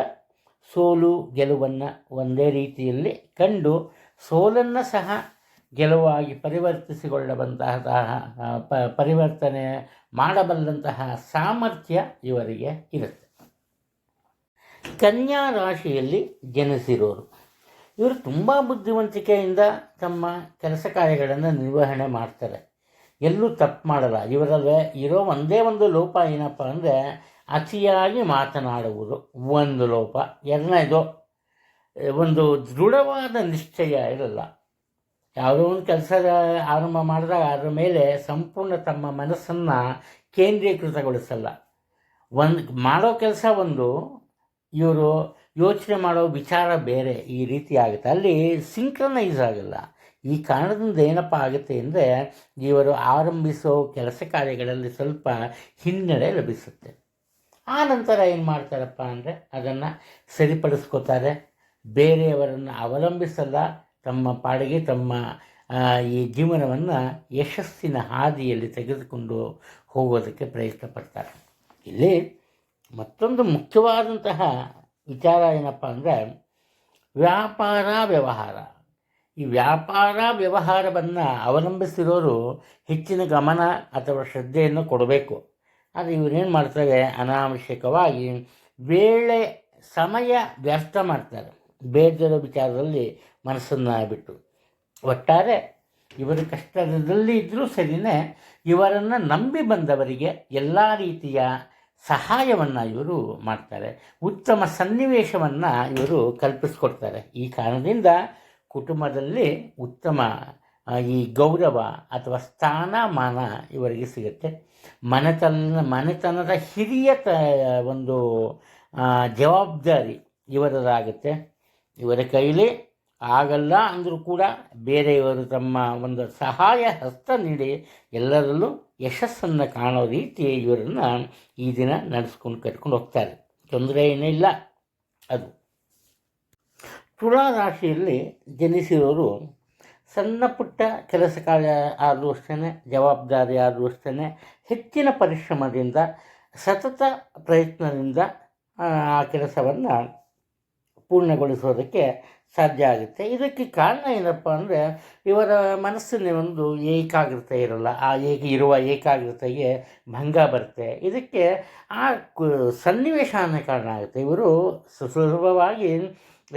ಸೋಲು ಗೆಲುವನ್ನು ಒಂದೇ ರೀತಿಯಲ್ಲಿ ಕಂಡು ಸೋಲನ್ನು ಸಹ ಗೆಲುವಾಗಿ ಪರಿವರ್ತನೆ ಮಾಡಬಲ್ಲಂತಹ ಸಾಮರ್ಥ್ಯ ಇವರಿಗೆ ಇರುತ್ತೆ. ಕನ್ಯಾ ರಾಶಿಯಲ್ಲಿ ಜನಿಸಿರೋರು ಇವರು ತುಂಬ ಬುದ್ಧಿವಂತಿಕೆಯಿಂದ ತಮ್ಮ ಕೆಲಸ ಕಾರ್ಯಗಳನ್ನು ನಿರ್ವಹಣೆ ಮಾಡ್ತಾರೆ. ಎಲ್ಲೂ ತಪ್ಪು ಮಾಡಲ್ಲ. ಇವರಲ್ಲಿ ಇರೋ ಒಂದೇ ಒಂದು ಲೋಪ ಏನಪ್ಪ ಅಂದರೆ ಅತಿಯಾಗಿ ಮಾತನಾಡುವುದು ಒಂದು ಲೋಪ. ಎರಡನೇದು ಒಂದು ದೃಢವಾದ ನಿಶ್ಚಯ ಇರಲ್ಲ. ಯಾವುದೋ ಒಂದು ಕೆಲಸ ಆರಂಭ ಮಾಡಿದಾಗ ಅದರ ಮೇಲೆ ಸಂಪೂರ್ಣ ತಮ್ಮ ಮನಸ್ಸನ್ನು ಕೇಂದ್ರೀಕೃತಗೊಳಿಸಲ್ಲ. ಮಾಡೋ ಕೆಲಸ ಒಂದು, ಇವರು ಯೋಚನೆ ಮಾಡೋ ವಿಚಾರ ಬೇರೆ, ಈ ರೀತಿ ಆಗುತ್ತೆ. ಅಲ್ಲಿ ಸಿಂಕ್ರನೈಸ್ ಆಗಲ್ಲ. ಈ ಕಾರಣದಿಂದ ಏನಪ್ಪ ಆಗುತ್ತೆ ಅಂದರೆ ಇವರು ಆರಂಭಿಸೋ ಕೆಲಸ ಕಾರ್ಯಗಳಲ್ಲಿ ಸ್ವಲ್ಪ ಹಿನ್ನಡೆ ಲಭಿಸುತ್ತೆ. ಆ ನಂತರ ಏನು ಮಾಡ್ತಾರಪ್ಪ ಅಂದರೆ ಅದನ್ನು ಸರಿಪಡಿಸ್ಕೋತಾರೆ. ಬೇರೆಯವರನ್ನು ಅವಲಂಬಿಸಲ್ಲ. ತಮ್ಮ ಪಾಡಿಗೆ ತಮ್ಮ ಈ ಜೀವನವನ್ನು ಯಶಸ್ಸಿನ ಹಾದಿಯಲ್ಲಿ ತೆಗೆದುಕೊಂಡು ಹೋಗೋದಕ್ಕೆ ಪ್ರಯತ್ನ ಪಡ್ತಾರೆ. ಇಲ್ಲಿ ಮತ್ತೊಂದು ಮುಖ್ಯವಾದಂತಹ ವಿಚಾರ ಏನಪ್ಪ ಅಂದರೆ ವ್ಯಾಪಾರ ವ್ಯವಹಾರ. ಈ ವ್ಯಾಪಾರ ವ್ಯವಹಾರವನ್ನು ಅವಲಂಬಿಸಿರೋರು ಹೆಚ್ಚಿನ ಗಮನ ಅಥವಾ ಶ್ರದ್ಧೆಯನ್ನು ಕೊಡಬೇಕು. ಆದರೆ ಇವರೇನು ಮಾಡ್ತಾರೆ, ಅನಾವಶ್ಯಕವಾಗಿ ಸಮಯ ವ್ಯರ್ಥ ಮಾಡ್ತಾರೆ ಬೇರೆಯವರ ವಿಚಾರದಲ್ಲಿ ಮನಸ್ಸನ್ನು ಬಿಟ್ಟು. ಒಟ್ಟಾರೆ ಇವರು ಕಷ್ಟದಲ್ಲಿ ಇದ್ದರೂ ಸರಿಯೇ ಇವರನ್ನು ನಂಬಿ ಬಂದವರಿಗೆ ಎಲ್ಲ ರೀತಿಯ ಸಹಾಯವನ್ನು ಇವರು ಮಾಡ್ತಾರೆ. ಉತ್ತಮ ಸನ್ನಿವೇಶವನ್ನು ಇವರು ಕಲ್ಪಿಸ್ಕೊಡ್ತಾರೆ. ಈ ಕಾರಣದಿಂದ ಕುಟುಂಬದಲ್ಲಿ ಉತ್ತಮ ಈ ಗೌರವ ಅಥವಾ ಸ್ಥಾನಮಾನ ಇವರಿಗೆ ಸಿಗುತ್ತೆ. ಮನೆತನದ ಹಿರಿಯ ಒಂದು ಜವಾಬ್ದಾರಿ ಇವರದಾಗುತ್ತೆ. ಇವರ ಕೈಲಿ ಆಗಲ್ಲ ಅಂದರೂ ಕೂಡ ಬೇರೆಯವರು ತಮ್ಮ ಒಂದು ಸಹಾಯ ಹಸ್ತ ನೀಡಿ ಎಲ್ಲರಲ್ಲೂ ಯಶಸ್ಸನ್ನು ಕಾಣೋ ರೀತಿ ಇವರನ್ನು ಈ ದಿನ ನಡೆಸ್ಕೊಂಡು ಕರ್ಕೊಂಡು ಹೋಗ್ತಾರೆ. ತೊಂದರೆ ಏನಿಲ್ಲ. ಅದು ತುಲಾ ರಾಶಿಯಲ್ಲಿ ಜನಿಸಿರೋರು ಸಣ್ಣ ಪುಟ್ಟ ಕೆಲಸ ಕಾರ್ಯ ಆದರೂ ಅಷ್ಟೇ, ಜವಾಬ್ದಾರಿ ಆದರೂ ಅಷ್ಟೇ, ಹೆಚ್ಚಿನ ಪರಿಶ್ರಮದಿಂದ ಸತತ ಪ್ರಯತ್ನದಿಂದ ಆ ಕೆಲಸವನ್ನು ಪೂರ್ಣಗೊಳಿಸೋದಕ್ಕೆ ಸಾಧ್ಯ ಆಗುತ್ತೆ. ಇದಕ್ಕೆ ಕಾರಣ ಏನಪ್ಪ ಅಂದರೆ ಇವರ ಮನಸ್ಸಿನ ಒಂದು ಏಕಾಗ್ರತೆ ಇರಲ್ಲ. ಇರುವ ಏಕಾಗ್ರತೆಗೆ ಭಂಗ ಬರುತ್ತೆ. ಇದಕ್ಕೆ ಆ ಸನ್ನಿವೇಶನೇ ಕಾರಣ ಆಗುತ್ತೆ. ಇವರು ಸುಲಭವಾಗಿ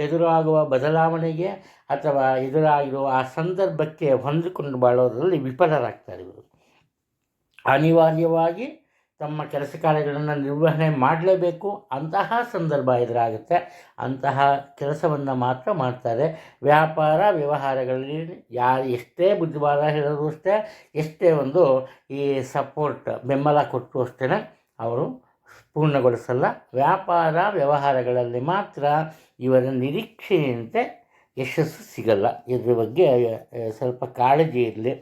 ಎದುರಾಗುವ ಬದಲಾವಣೆಗೆ ಅಥವಾ ಎದುರಾಗಿರುವ ಆ ಸಂದರ್ಭಕ್ಕೆ ಹೊಂದಿಕೊಂಡು ಬಾಳೋದ್ರಲ್ಲಿ ವಿಫಲರಾಗ್ತಾರೆ. ಇವರು ಅನಿವಾರ್ಯವಾಗಿ ತಮ್ಮ ಕೆಲಸ ಕಾರ್ಯಗಳನ್ನು ನಿರ್ವಹಣೆ ಮಾಡಲೇಬೇಕು. ಅಂತಹ ಸಂದರ್ಭ ಎದುರಾಗುತ್ತೆ. ಅಂತಹ ಕೆಲಸವನ್ನು ಮಾತ್ರ ಮಾಡ್ತಾರೆ. ವ್ಯಾಪಾರ ವ್ಯವಹಾರಗಳಲ್ಲಿ ಎಷ್ಟೇ ಬುದ್ಧಿವಾದ ಹೇಳೋದು ಅಷ್ಟೇ, ಎಷ್ಟೇ ಒಂದು ಈ ಸಪೋರ್ಟ್ ಬೆಂಬಲ ಕೊಟ್ಟು ಅಷ್ಟೇ ಅವರು ಪೂರ್ಣಗೊಳಿಸಲ್ಲ. ವ್ಯಾಪಾರ ವ್ಯವಹಾರಗಳಲ್ಲಿ ಮಾತ್ರ ಇವರ ನಿರೀಕ್ಷೆಯಂತೆ ಯಶಸ್ಸು ಸಿಗಲ್ಲ. ಇದ್ರ ಬಗ್ಗೆ ಸ್ವಲ್ಪ ಕಾಳಜಿ ಇರಲಿ.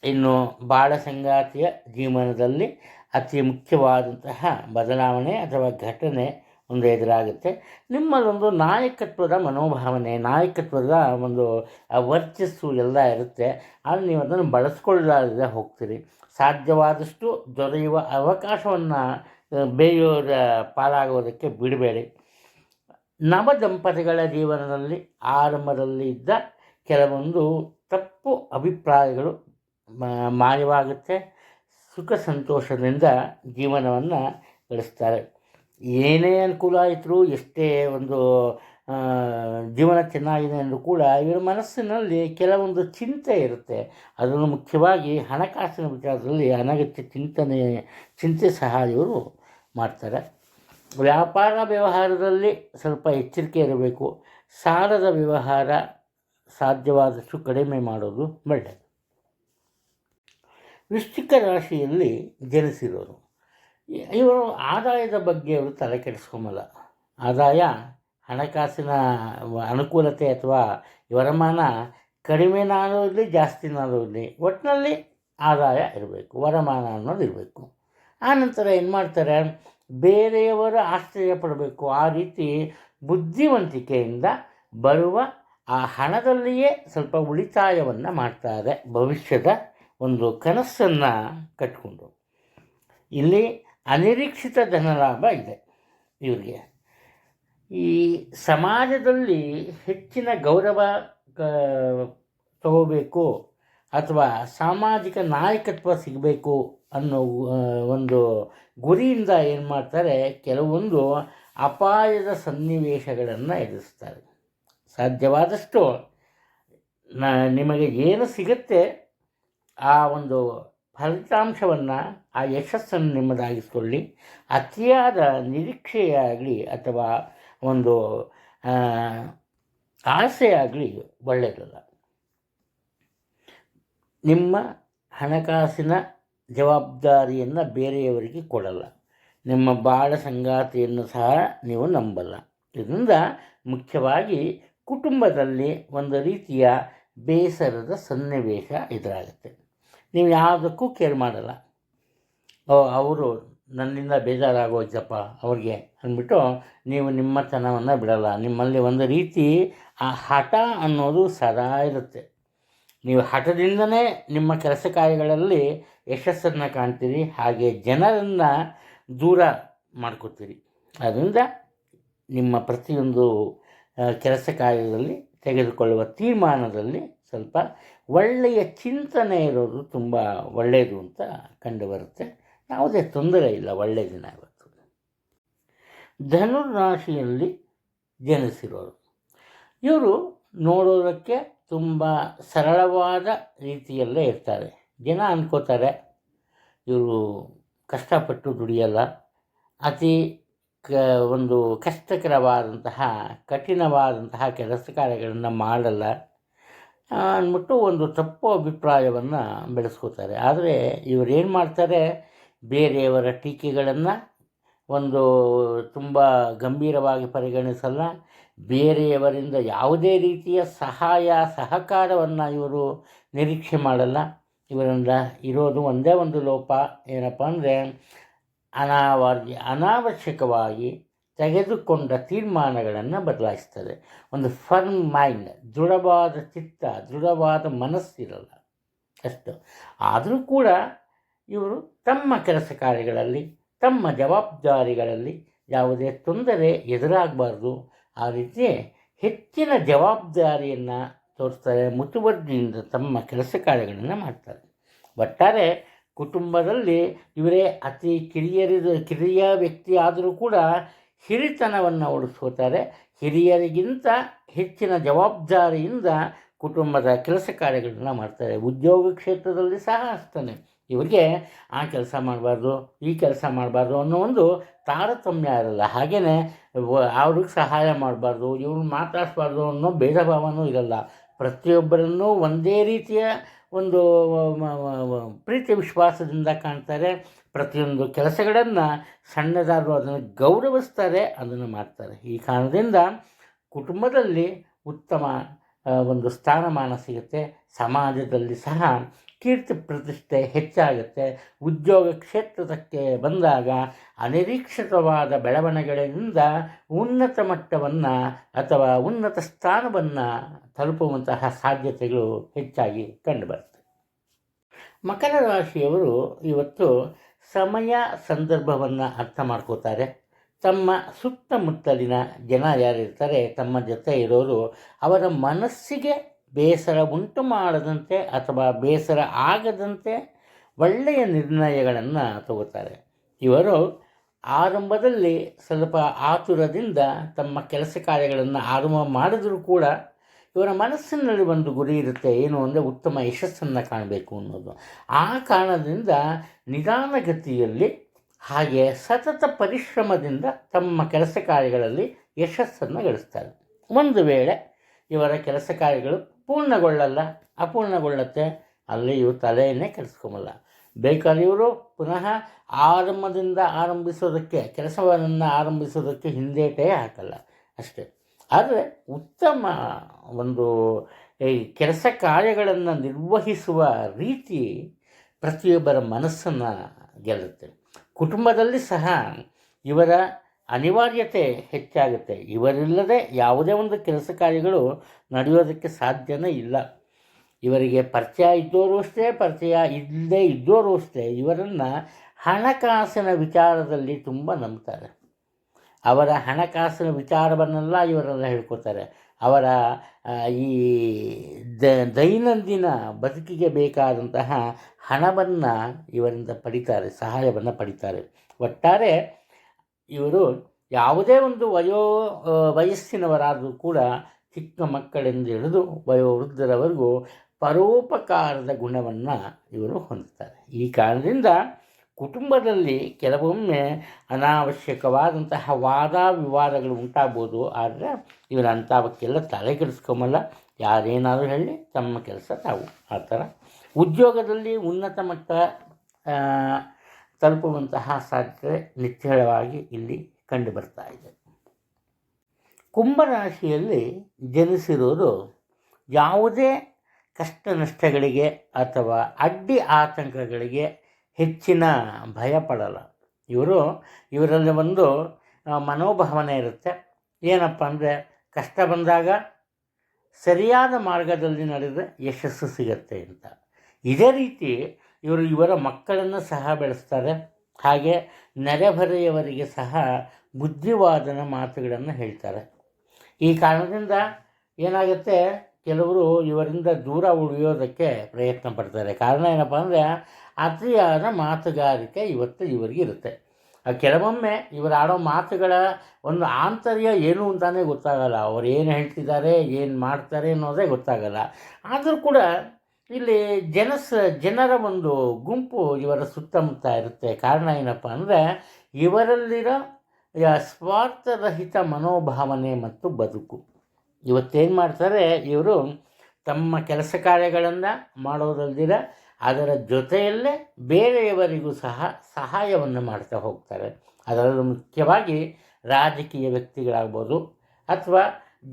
ಇನ್ನು ಬಾಳ ಸಂಗಾತಿಯ ಜೀವನದಲ್ಲಿ ಅತಿ ಮುಖ್ಯವಾದಂತಹ ಬದಲಾವಣೆ ಅಥವಾ ಘಟನೆ ಒಂದು ಎದುರಾಗುತ್ತೆ. ನಿಮ್ಮದೊಂದು ನಾಯಕತ್ವದ ಮನೋಭಾವನೆ, ನಾಯಕತ್ವದ ಒಂದು ವರ್ಚಸ್ಸು ಎಲ್ಲ ಇರುತ್ತೆ. ಆದರೆ ನೀವು ಅದನ್ನು ಬಳಸ್ಕೊಳ್ಳದೆ ಹೋಗ್ತೀರಿ. ಸಾಧ್ಯವಾದಷ್ಟು ದೊರೆಯುವ ಅವಕಾಶವನ್ನು ಬೇರೆಯವರ ಪಾಲಾಗೋದಕ್ಕೆ ಬಿಡಬೇಡಿ. ನವ ದಂಪತಿಗಳ ಜೀವನದಲ್ಲಿ ಆರಂಭದಲ್ಲಿ ಇದ್ದ ಕೆಲವೊಂದು ತಪ್ಪು ಅಭಿಪ್ರಾಯಗಳು ಮಾಯವಾಗುತ್ತೆ. ಸುಖ ಸಂತೋಷದಿಂದ ಜೀವನವನ್ನು ನಡೆಸ್ತಾರೆ. ಏನೇ ಅನುಕೂಲ ಆಯಿತು, ಎಷ್ಟೇ ಒಂದು ಜೀವನ ಚೆನ್ನಾಗಿದೆ ಅಂದರೂ ಕೂಡ ಇವರ ಮನಸ್ಸಿನಲ್ಲಿ ಕೆಲವೊಂದು ಚಿಂತೆ ಇರುತ್ತೆ. ಅದನ್ನು ಮುಖ್ಯವಾಗಿ ಹಣಕಾಸಿನ ವಿಚಾರದಲ್ಲಿ ಅನಗತ್ಯ ಚಿಂತೆ ಸಹ ಇವರು ಮಾಡ್ತಾರೆ. ವ್ಯಾಪಾರ ವ್ಯವಹಾರದಲ್ಲಿ ಸ್ವಲ್ಪ ಎಚ್ಚರಿಕೆ ಇರಬೇಕು. ಸಾಲದ ವ್ಯವಹಾರ ಸಾಧ್ಯವಾದಷ್ಟು ಕಡಿಮೆ ಮಾಡೋದು ಒಳ್ಳೆಯದು. ವೃಶ್ಚಿಕ ರಾಶಿಯಲ್ಲಿ ಜನಿಸಿರೋರು ಇವರು ಆದಾಯದ ಬಗ್ಗೆ ಅವರು ತಲೆ ಕೆಡಿಸ್ಕೊಂಬಲ್ಲ. ಆದಾಯ ಹಣಕಾಸಿನ ಅನುಕೂಲತೆ ಅಥವಾ ವರಮಾನ ಕಡಿಮೆನಾದರೂ ಇರಲಿ ಜಾಸ್ತಿನಾದರೂ ಇರಲಿ, ಒಟ್ಟಿನಲ್ಲಿ ಆದಾಯ ಇರಬೇಕು, ವರಮಾನ ಅನ್ನೋದು ಇರಬೇಕು. ಆನಂತರ ಏನು ಮಾಡ್ತಾರೆ, ಬೇರೆಯವರ ಆಶ್ರಯ ಪಡಬೇಕು. ಆ ರೀತಿ ಬುದ್ಧಿವಂತಿಕೆಯಿಂದ ಬರುವ ಆ ಹಣದಲ್ಲಿಯೇ ಸ್ವಲ್ಪ ಉಳಿತಾಯವನ್ನು ಮಾಡ್ತಾರೆ, ಭವಿಷ್ಯದ ಒಂದು ಕನಸನ್ನು ಕಟ್ಕೊಂಡು. ಇಲ್ಲಿ ಅನಿರೀಕ್ಷಿತ ಧನಲಾಭ ಇದೆ ಇವರಿಗೆ. ಈ ಸಮಾಜದಲ್ಲಿ ಹೆಚ್ಚಿನ ಗೌರವ ತಗೋಬೇಕು ಅಥವಾ ಸಾಮಾಜಿಕ ನಾಯಕತ್ವ ಸಿಗಬೇಕು ಅನ್ನೋ ಒಂದು ಗುರಿಯಿಂದ ಏನು ಮಾಡ್ತಾರೆ, ಕೆಲವೊಂದು ಅಪಾಯದ ಸನ್ನಿವೇಶಗಳನ್ನು ಎದುರಿಸ್ತಾರೆ. ಸಾಧ್ಯವಾದಷ್ಟು ನಿಮಗೆ ಏನು ಸಿಗುತ್ತೆ ಆ ಒಂದು ಫಲಿತಾಂಶವನ್ನು, ಆ ಯಶಸ್ಸನ್ನು ನಿಮ್ಮದಾಗಿಸ್ಕೊಳ್ಳಿ. ಅತಿಯಾದ ನಿರೀಕ್ಷೆಯಾಗಲಿ ಅಥವಾ ಒಂದು ಆಸೆಯಾಗಲಿ ಒಳ್ಳೆಯದಲ್ಲ. ನಿಮ್ಮ ಹಣಕಾಸಿನ ಜವಾಬ್ದಾರಿಯನ್ನು ಬೇರೆಯವರಿಗೆ ಕೊಡಲ್ಲ. ನಿಮ್ಮ ಬಾಳ ಸಂಗಾತಿಯನ್ನು ಸಹ ನೀವು ನಂಬಲ್ಲ. ಇದರಿಂದ ಮುಖ್ಯವಾಗಿ ಕುಟುಂಬದಲ್ಲಿ ಒಂದು ರೀತಿಯ ಬೇಸರದ ಸನ್ನಿವೇಶ ಎದುರಾಗುತ್ತೆ. ನೀವು ಯಾವುದಕ್ಕೂ ಕೇರ್ ಮಾಡಲ್ಲ. ಅವರು ನನ್ನಿಂದ ಬೇಜಾರಾಗೋಯ್ತಪ್ಪ ಅವ್ರಿಗೆ ಅಂದ್ಬಿಟ್ಟು ನೀವು ನಿಮ್ಮತನವನ್ನು ಬಿಡಲ್ಲ. ನಿಮ್ಮಲ್ಲಿ ಒಂದು ರೀತಿ ಆ ಹಠ ಅನ್ನೋದು ಸದಾ ಇರುತ್ತೆ. ನೀವು ಹಠದಿಂದನೇ ನಿಮ್ಮ ಕೆಲಸ ಕಾರ್ಯಗಳಲ್ಲಿ ಯಶಸ್ಸನ್ನು ಕಾಣ್ತೀರಿ, ಹಾಗೆ ಜನರನ್ನು ದೂರ ಮಾಡ್ಕೋತೀರಿ. ಅದರಿಂದ ನಿಮ್ಮ ಪ್ರತಿಯೊಂದು ಕೆಲಸ ಕಾರ್ಯದಲ್ಲಿ ತೆಗೆದುಕೊಳ್ಳುವ ತೀರ್ಮಾನದಲ್ಲಿ ಸ್ವಲ್ಪ ಒಳ್ಳೆಯ ಚಿಂತನೆ ಇರೋದು ತುಂಬ ಒಳ್ಳೆಯದು ಅಂತ ಕಂಡುಬರುತ್ತೆ. ಯಾವುದೇ ತೊಂದರೆ ಇಲ್ಲ, ಒಳ್ಳೆಯ ದಿನ ಇವತ್ತು. ಧನುರಾಶಿಯಲ್ಲಿ ಜನಿಸಿರೋರು ಇವರು ನೋಡೋದಕ್ಕೆ ತುಂಬ ಸರಳವಾದ ರೀತಿಯಲ್ಲೇ ಇರ್ತಾರೆ. ಜನ ಅಂದ್ಕೋತಾರೆ ಇವರು ಕಷ್ಟಪಟ್ಟು ದುಡಿಯಲ್ಲ, ಅತಿ ಒಂದು ಕಷ್ಟಕರವಾದಂತಹ ಕಠಿಣವಾದಂತಹ ಕೆಲಸ ಕಾರ್ಯಗಳನ್ನು ಮಾಡಲ್ಲ ಅಂದ್ಬಿಟ್ಟು ಒಂದು ತಪ್ಪು ಅಭಿಪ್ರಾಯವನ್ನು ಬೆಳೆಸ್ಕೋತಾರೆ. ಆದರೆ ಇವರೇನು ಮಾಡ್ತಾರೆ, ಬೇರೆಯವರ ಟೀಕೆಗಳನ್ನು ಒಂದು ತುಂಬ ಗಂಭೀರವಾಗಿ ಪರಿಗಣಿಸಲ್ಲ. ಬೇರೆಯವರಿಂದ ಯಾವುದೇ ರೀತಿಯ ಸಹಾಯ ಸಹಕಾರವನ್ನು ಇವರು ನಿರೀಕ್ಷೆ ಮಾಡಲ್ಲ. ಇವರಿಂದ ಇರೋದು ಒಂದೇ ಒಂದು ಲೋಪ, ಏನಪ್ಪ ಅಂದರೆ ಅನಾವಶ್ಯಕವಾಗಿ ತೆಗೆದುಕೊಂಡ ತೀರ್ಮಾನಗಳನ್ನು ಬದಲಾಯಿಸ್ತದೆ. ಒಂದು ಫರ್ಮ್ ಮೈಂಡ್, ದೃಢವಾದ ಚಿತ್ತ, ದೃಢವಾದ ಮನಸ್ಸಿರಲ್ಲ ಅಷ್ಟು. ಆದರೂ ಕೂಡ ಇವರು ತಮ್ಮ ಕೆಲಸ ಕಾರ್ಯಗಳಲ್ಲಿ, ತಮ್ಮ ಜವಾಬ್ದಾರಿಗಳಲ್ಲಿ ಯಾವುದೇ ತೊಂದರೆ ಎದುರಾಗಬಾರ್ದು ಆ ರೀತಿ ಹೆಚ್ಚಿನ ಜವಾಬ್ದಾರಿಯನ್ನು ತೋರಿಸ್ತಾರೆ. ಮುತುವರ್ಜಿಯಿಂದ ತಮ್ಮ ಕೆಲಸ ಕಾರ್ಯಗಳನ್ನು ಮಾಡ್ತಾರೆ. ಒಟ್ಟಾರೆ ಕುಟುಂಬದಲ್ಲಿ ಇವರೇ ಅತಿ ಕಿರಿಯ ವ್ಯಕ್ತಿ ಆದರೂ ಕೂಡ ಹಿರಿತನವನ್ನು ಉಳಿಸ್ಕೋತಾರೆ. ಹಿರಿಯರಿಗಿಂತ ಹೆಚ್ಚಿನ ಜವಾಬ್ದಾರಿಯಿಂದ ಕುಟುಂಬದ ಕೆಲಸ ಕಾರ್ಯಗಳನ್ನು ಮಾಡ್ತಾರೆ. ಉದ್ಯೋಗ ಕ್ಷೇತ್ರದಲ್ಲಿ ಸಹ ಅಷ್ಟೇ. ಇವರಿಗೆ ಆ ಕೆಲಸ ಮಾಡಬಾರ್ದು, ಈ ಕೆಲಸ ಮಾಡಬಾರ್ದು ಅನ್ನೋ ಒಂದು ತಾರತಮ್ಯ ಇರಲ್ಲ. ಹಾಗೆಯೇ ಅವ್ರಿಗೆ ಸಹಾಯ ಮಾಡಬಾರ್ದು, ಇವ್ರನ್ನ ಮಾತಾಡಿಸ್ಬಾರ್ದು ಅನ್ನೋ ಭೇದ ಭಾವನೂ ಇರಲ್ಲ. ಪ್ರತಿಯೊಬ್ಬರನ್ನೂ ಒಂದೇ ರೀತಿಯ ಒಂದು ಪ್ರೀತಿ ವಿಶ್ವಾಸದಿಂದ ಕಾಣ್ತಾರೆ. ಪ್ರತಿಯೊಂದು ಕೆಲಸಗಳನ್ನು ಸಣ್ಣದಾದರೂ ಅದನ್ನು ಗೌರವಿಸ್ತಾರೆ, ಅದನ್ನು ಮಾಡ್ತಾರೆ. ಈ ಕಾರಣದಿಂದ ಕುಟುಂಬದಲ್ಲಿ ಉತ್ತಮ ಒಂದು ಸ್ಥಾನಮಾನ ಸಿಗುತ್ತೆ. ಸಮಾಜದಲ್ಲಿ ಸಹ ಕೀರ್ತಿ ಪ್ರತಿಷ್ಠೆ ಹೆಚ್ಚಾಗುತ್ತೆ. ಉದ್ಯೋಗ ಕ್ಷೇತ್ರಕ್ಕೆ ಬಂದಾಗ ಅನಿರೀಕ್ಷಿತವಾದ ಬೆಳವಣಿಗೆಗಳಿಂದ ಉನ್ನತ ಮಟ್ಟವನ್ನು ಅಥವಾ ಉನ್ನತ ಸ್ಥಾನವನ್ನು ತಲುಪುವಂತಹ ಸಾಧ್ಯತೆಗಳು ಹೆಚ್ಚಾಗಿ ಕಂಡುಬರ್ತವೆ. ಮಕರ ರಾಶಿಯವರು ಇವತ್ತು ಸಮಯ ಸಂದರ್ಭವನ್ನು ಅರ್ಥ ಮಾಡ್ಕೋತಾರೆ. ತಮ್ಮ ಸುತ್ತಮುತ್ತಲಿನ ಜನ ಯಾರಿರ್ತಾರೆ, ತಮ್ಮ ಜೊತೆ ಇರೋರು ಅವರ ಮನಸ್ಸಿಗೆ ಬೇಸರ ಉಂಟು ಮಾಡದಂತೆ ಅಥವಾ ಬೇಸರ ಆಗದಂತೆ ಒಳ್ಳೆಯ ನಿರ್ಣಯಗಳನ್ನು ತಗೋತಾರೆ. ಇವರು ಆರಂಭದಲ್ಲಿ ಸ್ವಲ್ಪ ಆತುರದಿಂದ ತಮ್ಮ ಕೆಲಸ ಕಾರ್ಯಗಳನ್ನು ಆರಂಭ ಮಾಡಿದರೂ ಕೂಡ ಇವರ ಮನಸ್ಸಿನಲ್ಲಿ ಒಂದು ಗುರಿ ಇರುತ್ತೆ, ಏನು ಅಂದರೆ ಉತ್ತಮ ಯಶಸ್ಸನ್ನು ಕಾಣಬೇಕು ಅನ್ನೋದು. ಆ ಕಾರಣದಿಂದ ನಿಧಾನಗತಿಯಲ್ಲಿ ಹಾಗೆ ಸತತ ಪರಿಶ್ರಮದಿಂದ ತಮ್ಮ ಕೆಲಸ ಕಾರ್ಯಗಳಲ್ಲಿ ಯಶಸ್ಸನ್ನು ಗಳಿಸ್ತಾರೆ. ಒಂದು ವೇಳೆ ಇವರ ಕೆಲಸ ಕಾರ್ಯಗಳು ಪೂರ್ಣಗೊಳ್ಳಲ್ಲ, ಅಪೂರ್ಣಗೊಳ್ಳುತ್ತೆ, ಅಲ್ಲಿ ಇವರು ತಲೆಯನ್ನೇ ಕೆಡಿಸ್ಕೊಂಬಲ್ಲ. ಬೇಕಾದ್ರೆ ಇವರು ಪುನಃ ಆರಂಭದಿಂದ ಕೆಲಸವನ್ನು ಆರಂಭಿಸೋದಕ್ಕೆ ಹಿಂದೇಟೇ ಹಾಕಲ್ಲ ಅಷ್ಟೇ. ಆದರೆ ಉತ್ತಮ ಒಂದು ಈ ಕೆಲಸ ಕಾರ್ಯಗಳನ್ನು ನಿರ್ವಹಿಸುವ ರೀತಿ ಪ್ರತಿಯೊಬ್ಬರ ಮನಸ್ಸನ್ನು ಗೆಲ್ಲುತ್ತೆ. ಕುಟುಂಬದಲ್ಲಿ ಸಹ ಇವರ ಅನಿವಾರ್ಯತೆ ಹೆಚ್ಚಾಗುತ್ತೆ. ಇವರಿಲ್ಲದೆ ಯಾವುದೇ ಒಂದು ಕೆಲಸ ಕಾರ್ಯಗಳು ನಡೆಯೋದಕ್ಕೆ ಸಾಧ್ಯನೇ ಇಲ್ಲ. ಇವರಿಗೆ ಪರಿಚಯ ಇದ್ದವರು ಅಷ್ಟೇ, ಪರಿಚಯ ಇಲ್ಲದೇ ಇದ್ದವರು ಅಷ್ಟೇ ಇವರನ್ನು ಹಣಕಾಸಿನ ವಿಚಾರದಲ್ಲಿ ತುಂಬ ನಂಬ್ತಾರೆ. ಅವರ ಹಣಕಾಸಿನ ವಿಚಾರವನ್ನೆಲ್ಲ ಇವರೆಲ್ಲ ಹೇಳ್ಕೊತಾರೆ. ಅವರ ಈ ದೈನಂದಿನ ಬದುಕಿಗೆ ಬೇಕಾದಂತಹ ಹಣವನ್ನು ಇವರಿಂದ ಪಡಿತಾರೆ, ಸಹಾಯವನ್ನು ಪಡಿತಾರೆ. ಒಟ್ಟಾರೆ ಇವರು ಯಾವುದೇ ಒಂದು ವಯಸ್ಸಿನವರಾದರೂ ಕೂಡ ಚಿಕ್ಕ ಮಕ್ಕಳಿಂದ ಹಿಡಿದು ವಯೋವೃದ್ಧರವರೆಗೂ ಪರೋಪಕಾರದ ಗುಣವನ್ನು ಇವರು ಹೊಂದುತ್ತಾರೆ. ಈ ಕಾರಣದಿಂದ ಕುಟುಂಬದಲ್ಲಿ ಕೆಲವೊಮ್ಮೆ ಅನಾವಶ್ಯಕವಾದಂತಹ ವಾದ ವಿವಾದಗಳು ಉಂಟಾಗ್ಬೋದು. ಆದರೆ ಇವರು ಅಂಥವಕ್ಕೆಲ್ಲ ತಲೆ ಕೆಡಿಸ್ಕೊಂಬಲ್ಲ. ಯಾರೇನಾದರೂ ಹೇಳಿ ತಮ್ಮ ಕೆಲಸ ತಾವು ಆ ಥರ. ಉದ್ಯೋಗದಲ್ಲಿ ಉನ್ನತ ಮಟ್ಟ ತಲುಪುವಂತಹ ಸಾಧ್ಯತೆ ನಿಚ್ಚಳವಾಗಿ ಇಲ್ಲಿ ಕಂಡು ಬರ್ತಾ ಇದೆ. ಕುಂಭರಾಶಿಯಲ್ಲಿ ಜನಿಸಿರೋರು ಯಾವುದೇ ಕಷ್ಟ ನಷ್ಟಗಳಿಗೆ ಅಥವಾ ಅಡ್ಡಿ ಆತಂಕಗಳಿಗೆ ಹೆಚ್ಚಿನ ಭಯ ಪಡಲ್ಲ. ಇವರಲ್ಲಿ ಒಂದು ಮನೋಭಾವನೆ ಇರುತ್ತೆ. ಏನಪ್ಪ ಅಂದರೆ, ಕಷ್ಟ ಬಂದಾಗ ಸರಿಯಾದ ಮಾರ್ಗದಲ್ಲಿ ನಡೆದರೆ ಯಶಸ್ಸು ಸಿಗತ್ತೆ ಅಂತ. ಇದೇ ರೀತಿ ಇವರ ಮಕ್ಕಳನ್ನು ಸಹ ಬೆಳೆಸ್ತಾರೆ. ಹಾಗೆ ನೆರೆಹೊರೆಯವರಿಗೆ ಸಹ ಬುದ್ಧಿವಾದನ ಮಾತುಗಳನ್ನು ಹೇಳ್ತಾರೆ. ಈ ಕಾರಣದಿಂದ ಏನಾಗುತ್ತೆ, ಕೆಲವರು ಇವರಿಂದ ದೂರ ಉಳಿಯೋದಕ್ಕೆ ಪ್ರಯತ್ನ ಪಡ್ತಾರೆ. ಕಾರಣ ಏನಪ್ಪ ಅಂದರೆ, ಅತಿಯಾದ ಮಾತುಗಾರಿಕೆ ಇವರಿಗೆ ಇರುತ್ತೆ. ಕೆಲವೊಮ್ಮೆ ಇವರು ಆಡೋ ಮಾತುಗಳ ಒಂದು ಆಂತರ್ಯ ಏನು ಅಂತಾನೆ ಗೊತ್ತಾಗಲ್ಲ. ಅವ್ರು ಏನು ಹೇಳ್ತಿದ್ದಾರೆ, ಏನು ಮಾಡ್ತಾರೆ ಅನ್ನೋದೇ ಗೊತ್ತಾಗಲ್ಲ. ಆದರೂ ಕೂಡ ಇಲ್ಲಿ ಜನರ ಒಂದು ಗುಂಪು ಇವರ ಸುತ್ತಮುತ್ತ ಇರುತ್ತೆ. ಕಾರಣ ಏನಪ್ಪ ಅಂದರೆ, ಇವರಲ್ಲಿರೋ ಸ್ವಾರ್ಥರಹಿತ ಮನೋಭಾವನೆ ಮತ್ತು ಬದುಕು. ಇವತ್ತೇನು ಮಾಡ್ತಾರೆ, ಇವರು ತಮ್ಮ ಕೆಲಸ ಕಾರ್ಯಗಳನ್ನು ಮಾಡೋದಲ್ದಿರ ಅದರ ಜೊತೆಯಲ್ಲೇ ಬೇರೆಯವರಿಗೂ ಸಹ ಸಹಾಯವನ್ನು ಮಾಡ್ತಾ ಹೋಗ್ತಾರೆ. ಅದರಲ್ಲೂ ಮುಖ್ಯವಾಗಿ ರಾಜಕೀಯ ವ್ಯಕ್ತಿಗಳಾಗ್ಬೋದು ಅಥವಾ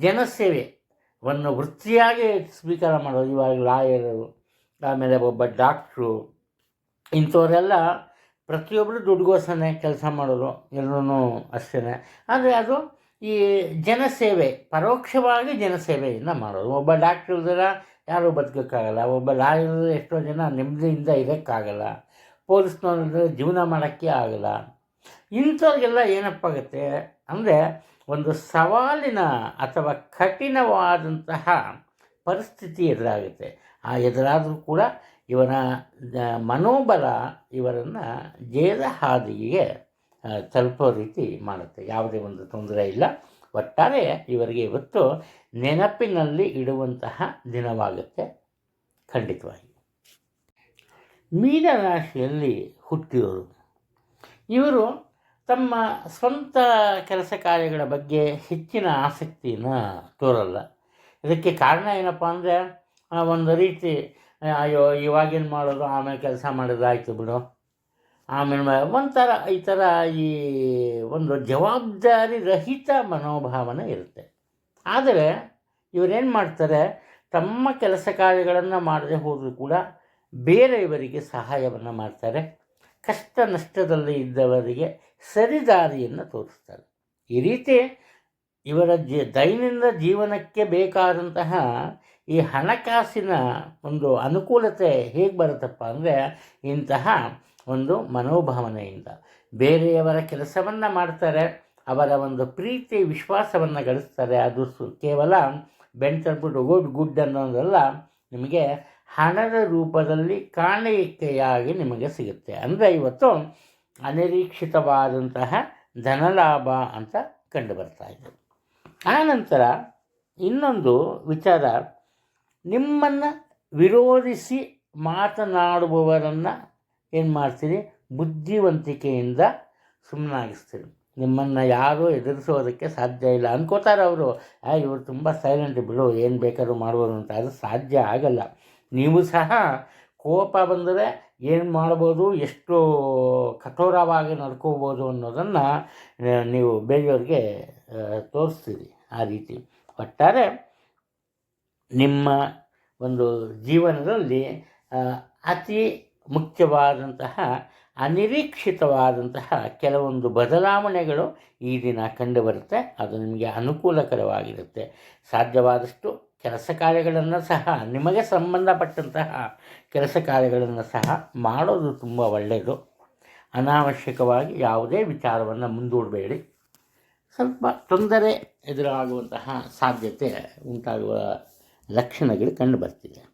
ಜನಸೇವೆಯನ್ನು ವೃತ್ತಿಯಾಗಿ ಸ್ವೀಕಾರ ಮಾಡೋದು. ಇವಾಗ ಲಾಯರು, ಆಮೇಲೆ ಒಬ್ಬ ಡಾಕ್ಟ್ರು, ಇಂಥವರೆಲ್ಲ ಪ್ರತಿಯೊಬ್ಬರು ದುಡ್ಡುಗೋಸ್ಕರನೇ ಕೆಲಸ ಮಾಡೋದು ಎಲ್ಲರೂ ಅಷ್ಟೇ. ಆದರೆ ಅದು ಈ ಜನಸೇವೆ, ಪರೋಕ್ಷವಾಗಿ ಜನಸೇವೆಯನ್ನು ಮಾಡೋದು. ಒಬ್ಬ ಡಾಕ್ಟ್ರ್ ಇಲ್ದಿರ ಯಾರೂ ಬದುಕೋಕ್ಕಾಗಲ್ಲ. ಒಬ್ಬ ಲಾಯರ್ ಎಷ್ಟೋ ಜನ ನೆಮ್ಮದಿಯಿಂದ ಇರೋಕ್ಕಾಗಲ್ಲ. ಪೊಲೀಸ್ನವ್ರಿದ್ರೆ ಜೀವನ ಮಾಡೋಕ್ಕೆ ಆಗಲ್ಲ. ಇಂಥವ್ರಿಗೆಲ್ಲ ಏನಪ್ಪ ಆಗುತ್ತೆ ಅಂದರೆ, ಒಂದು ಸವಾಲಿನ ಅಥವಾ ಕಠಿಣವಾದಂತಹ ಪರಿಸ್ಥಿತಿ ಎದುರಾಗುತ್ತೆ. ಆ ಎದುರಾದರೂ ಕೂಡ ಇವರ ಮನೋಬಲ ಇವರನ್ನು ಜಯದ ಹಾದಿಗೆ ತಲುಪೋ ರೀತಿ ಮಾಡುತ್ತೆ. ಯಾವುದೇ ಒಂದು ತೊಂದರೆ ಇಲ್ಲ. ಒಟ್ಟಾರೆ ಇವರಿಗೆ ಇವತ್ತು ನೆನಪಿನಲ್ಲಿ ಇಡುವಂತಹ ದಿನವಾಗುತ್ತೆ ಖಂಡಿತವಾಗಿ. ಮೀನರಾಶಿಯಲ್ಲಿ ಹುಟ್ಟಿರೋರು ಇವರು ತಮ್ಮ ಸ್ವಂತ ಕೆಲಸ ಕಾರ್ಯಗಳ ಬಗ್ಗೆ ಹೆಚ್ಚಿನ ಆಸಕ್ತಿಯನ್ನು ತೋರಲ್ಲ. ಇದಕ್ಕೆ ಕಾರಣ ಏನಪ್ಪ ಅಂದರೆ, ಒಂದು ರೀತಿ ಅಯ್ಯೋ ಇವಾಗೇನು ಮಾಡೋದು, ಆಮೇಲೆ ಕೆಲಸ ಮಾಡೋದಾಯ್ತು ಬಿಡು, ಆಮೇಲೆ ಒಂಥರ ಈ ಥರ ಈ ಒಂದು ಜವಾಬ್ದಾರಿ ರಹಿತ ಮನೋಭಾವನೆ ಇರುತ್ತೆ. ಆದರೆ ಇವರೇನು ಮಾಡ್ತಾರೆ, ತಮ್ಮ ಕೆಲಸ ಕಾರ್ಯಗಳನ್ನು ಮಾಡದೆ ಹೋದರೂ ಕೂಡ ಬೇರೆಯವರಿಗೆ ಸಹಾಯವನ್ನು ಮಾಡ್ತಾರೆ. ಕಷ್ಟ ನಷ್ಟದಲ್ಲಿ ಇದ್ದವರಿಗೆ ಸರಿದಾರಿಯನ್ನು ತೋರಿಸ್ತಾರೆ. ಈ ರೀತಿ ಇವರ ದೈನಂದಿನ ಜೀವನಕ್ಕೆ ಬೇಕಾದಂತಹ ಈ ಹಣಕಾಸಿನ ಒಂದು ಅನುಕೂಲತೆ ಹೇಗೆ ಬರುತ್ತಪ್ಪ ಅಂದರೆ, ಇಂತಹ ಒಂದು ಮನೋಭಾವನೆಯಿಂದ ಬೇರೆಯವರ ಕೆಲಸವನ್ನು ಮಾಡ್ತಾರೆ. ಅವರ ಒಂದು ಪ್ರೀತಿ ವಿಶ್ವಾಸವನ್ನು ಗಳಿಸ್ತಾರೆ. ಅದು ಕೇವಲ ಬೆಂಚರ್ಬಿಟ್ಟು ಗುಡ್ ಅನ್ನೋದಲ್ಲ, ನಿಮಗೆ ಹಣದ ರೂಪದಲ್ಲಿ ಕಾಣಿಕೆಯಾಗಿ ನಿಮಗೆ ಸಿಗುತ್ತೆ. ಅಂದರೆ ಇವತ್ತು ಅನಿರೀಕ್ಷಿತವಾದಂತಹ ಧನಲಾಭ ಅಂತ ಕಂಡು ಬರ್ತಾ ಇದೆ. ಆನಂತರ ಇನ್ನೊಂದು ವಿಚಾರ, ನಿಮ್ಮನ್ನು ವಿರೋಧಿಸಿ ಮಾತನಾಡುವವರನ್ನು ಏನು ಮಾಡ್ತೀರಿ, ಬುದ್ಧಿವಂತಿಕೆಯಿಂದ ಸುಮ್ಮನಾಗಿಸ್ತೀರಿ. ನಿಮ್ಮನ್ನು ಯಾರೂ ಎದುರಿಸೋದಕ್ಕೆ ಸಾಧ್ಯ ಇಲ್ಲ ಅನ್ಕೋತಾರೆ ಅವರು. ಇವರು ತುಂಬ ಸೈಲೆಂಟ್ ಬಿಡು, ಏನು ಬೇಕಾದ್ರೂ ಮಾಡ್ಬೋದು ಅಂತ. ಅದು ಸಾಧ್ಯ ಆಗಲ್ಲ. ನೀವು ಸಹ ಕೋಪ ಬಂದರೆ ಏನು ಮಾಡ್ಬೋದು, ಎಷ್ಟು ಕಠೋರವಾಗಿ ನಡ್ಕೋಬೋದು ಅನ್ನೋದನ್ನು ನೀವು ಬೇರೆಯವ್ರಿಗೆ ತೋರಿಸ್ತೀರಿ. ಆ ರೀತಿ ಒಟ್ಟಾರೆ ನಿಮ್ಮ ಒಂದು ಜೀವನದಲ್ಲಿ ಅತಿ ಮುಖ್ಯವಾದಂತಹ ಅನಿರೀಕ್ಷಿತವಾದಂತಹ ಕೆಲವೊಂದು ಬದಲಾವಣೆಗಳು ಈ ದಿನ ಕಂಡುಬರುತ್ತೆ. ಅದು ನಿಮಗೆ ಅನುಕೂಲಕರವಾಗಿರುತ್ತೆ. ಸಾಧ್ಯವಾದಷ್ಟು ಕೆಲಸ ಕಾರ್ಯಗಳನ್ನು ಸಹ, ನಿಮಗೆ ಸಂಬಂಧಪಟ್ಟಂತಹ ಕೆಲಸ ಕಾರ್ಯಗಳನ್ನು ಸಹ ಮಾಡೋದು ತುಂಬ ಒಳ್ಳೆಯದು. ಅನಾವಶ್ಯಕವಾಗಿ ಯಾವುದೇ ವಿಚಾರವನ್ನು ಮುಂದೂಡಬೇಡಿ. ಸ್ವಲ್ಪ ತೊಂದರೆ ಎದುರಾಗುವಂತಹ ಸಾಧ್ಯತೆ ಉಂಟಾಗುವ ಲಕ್ಷಣಗಳು ಕಂಡುಬರ್ತಿದೆ.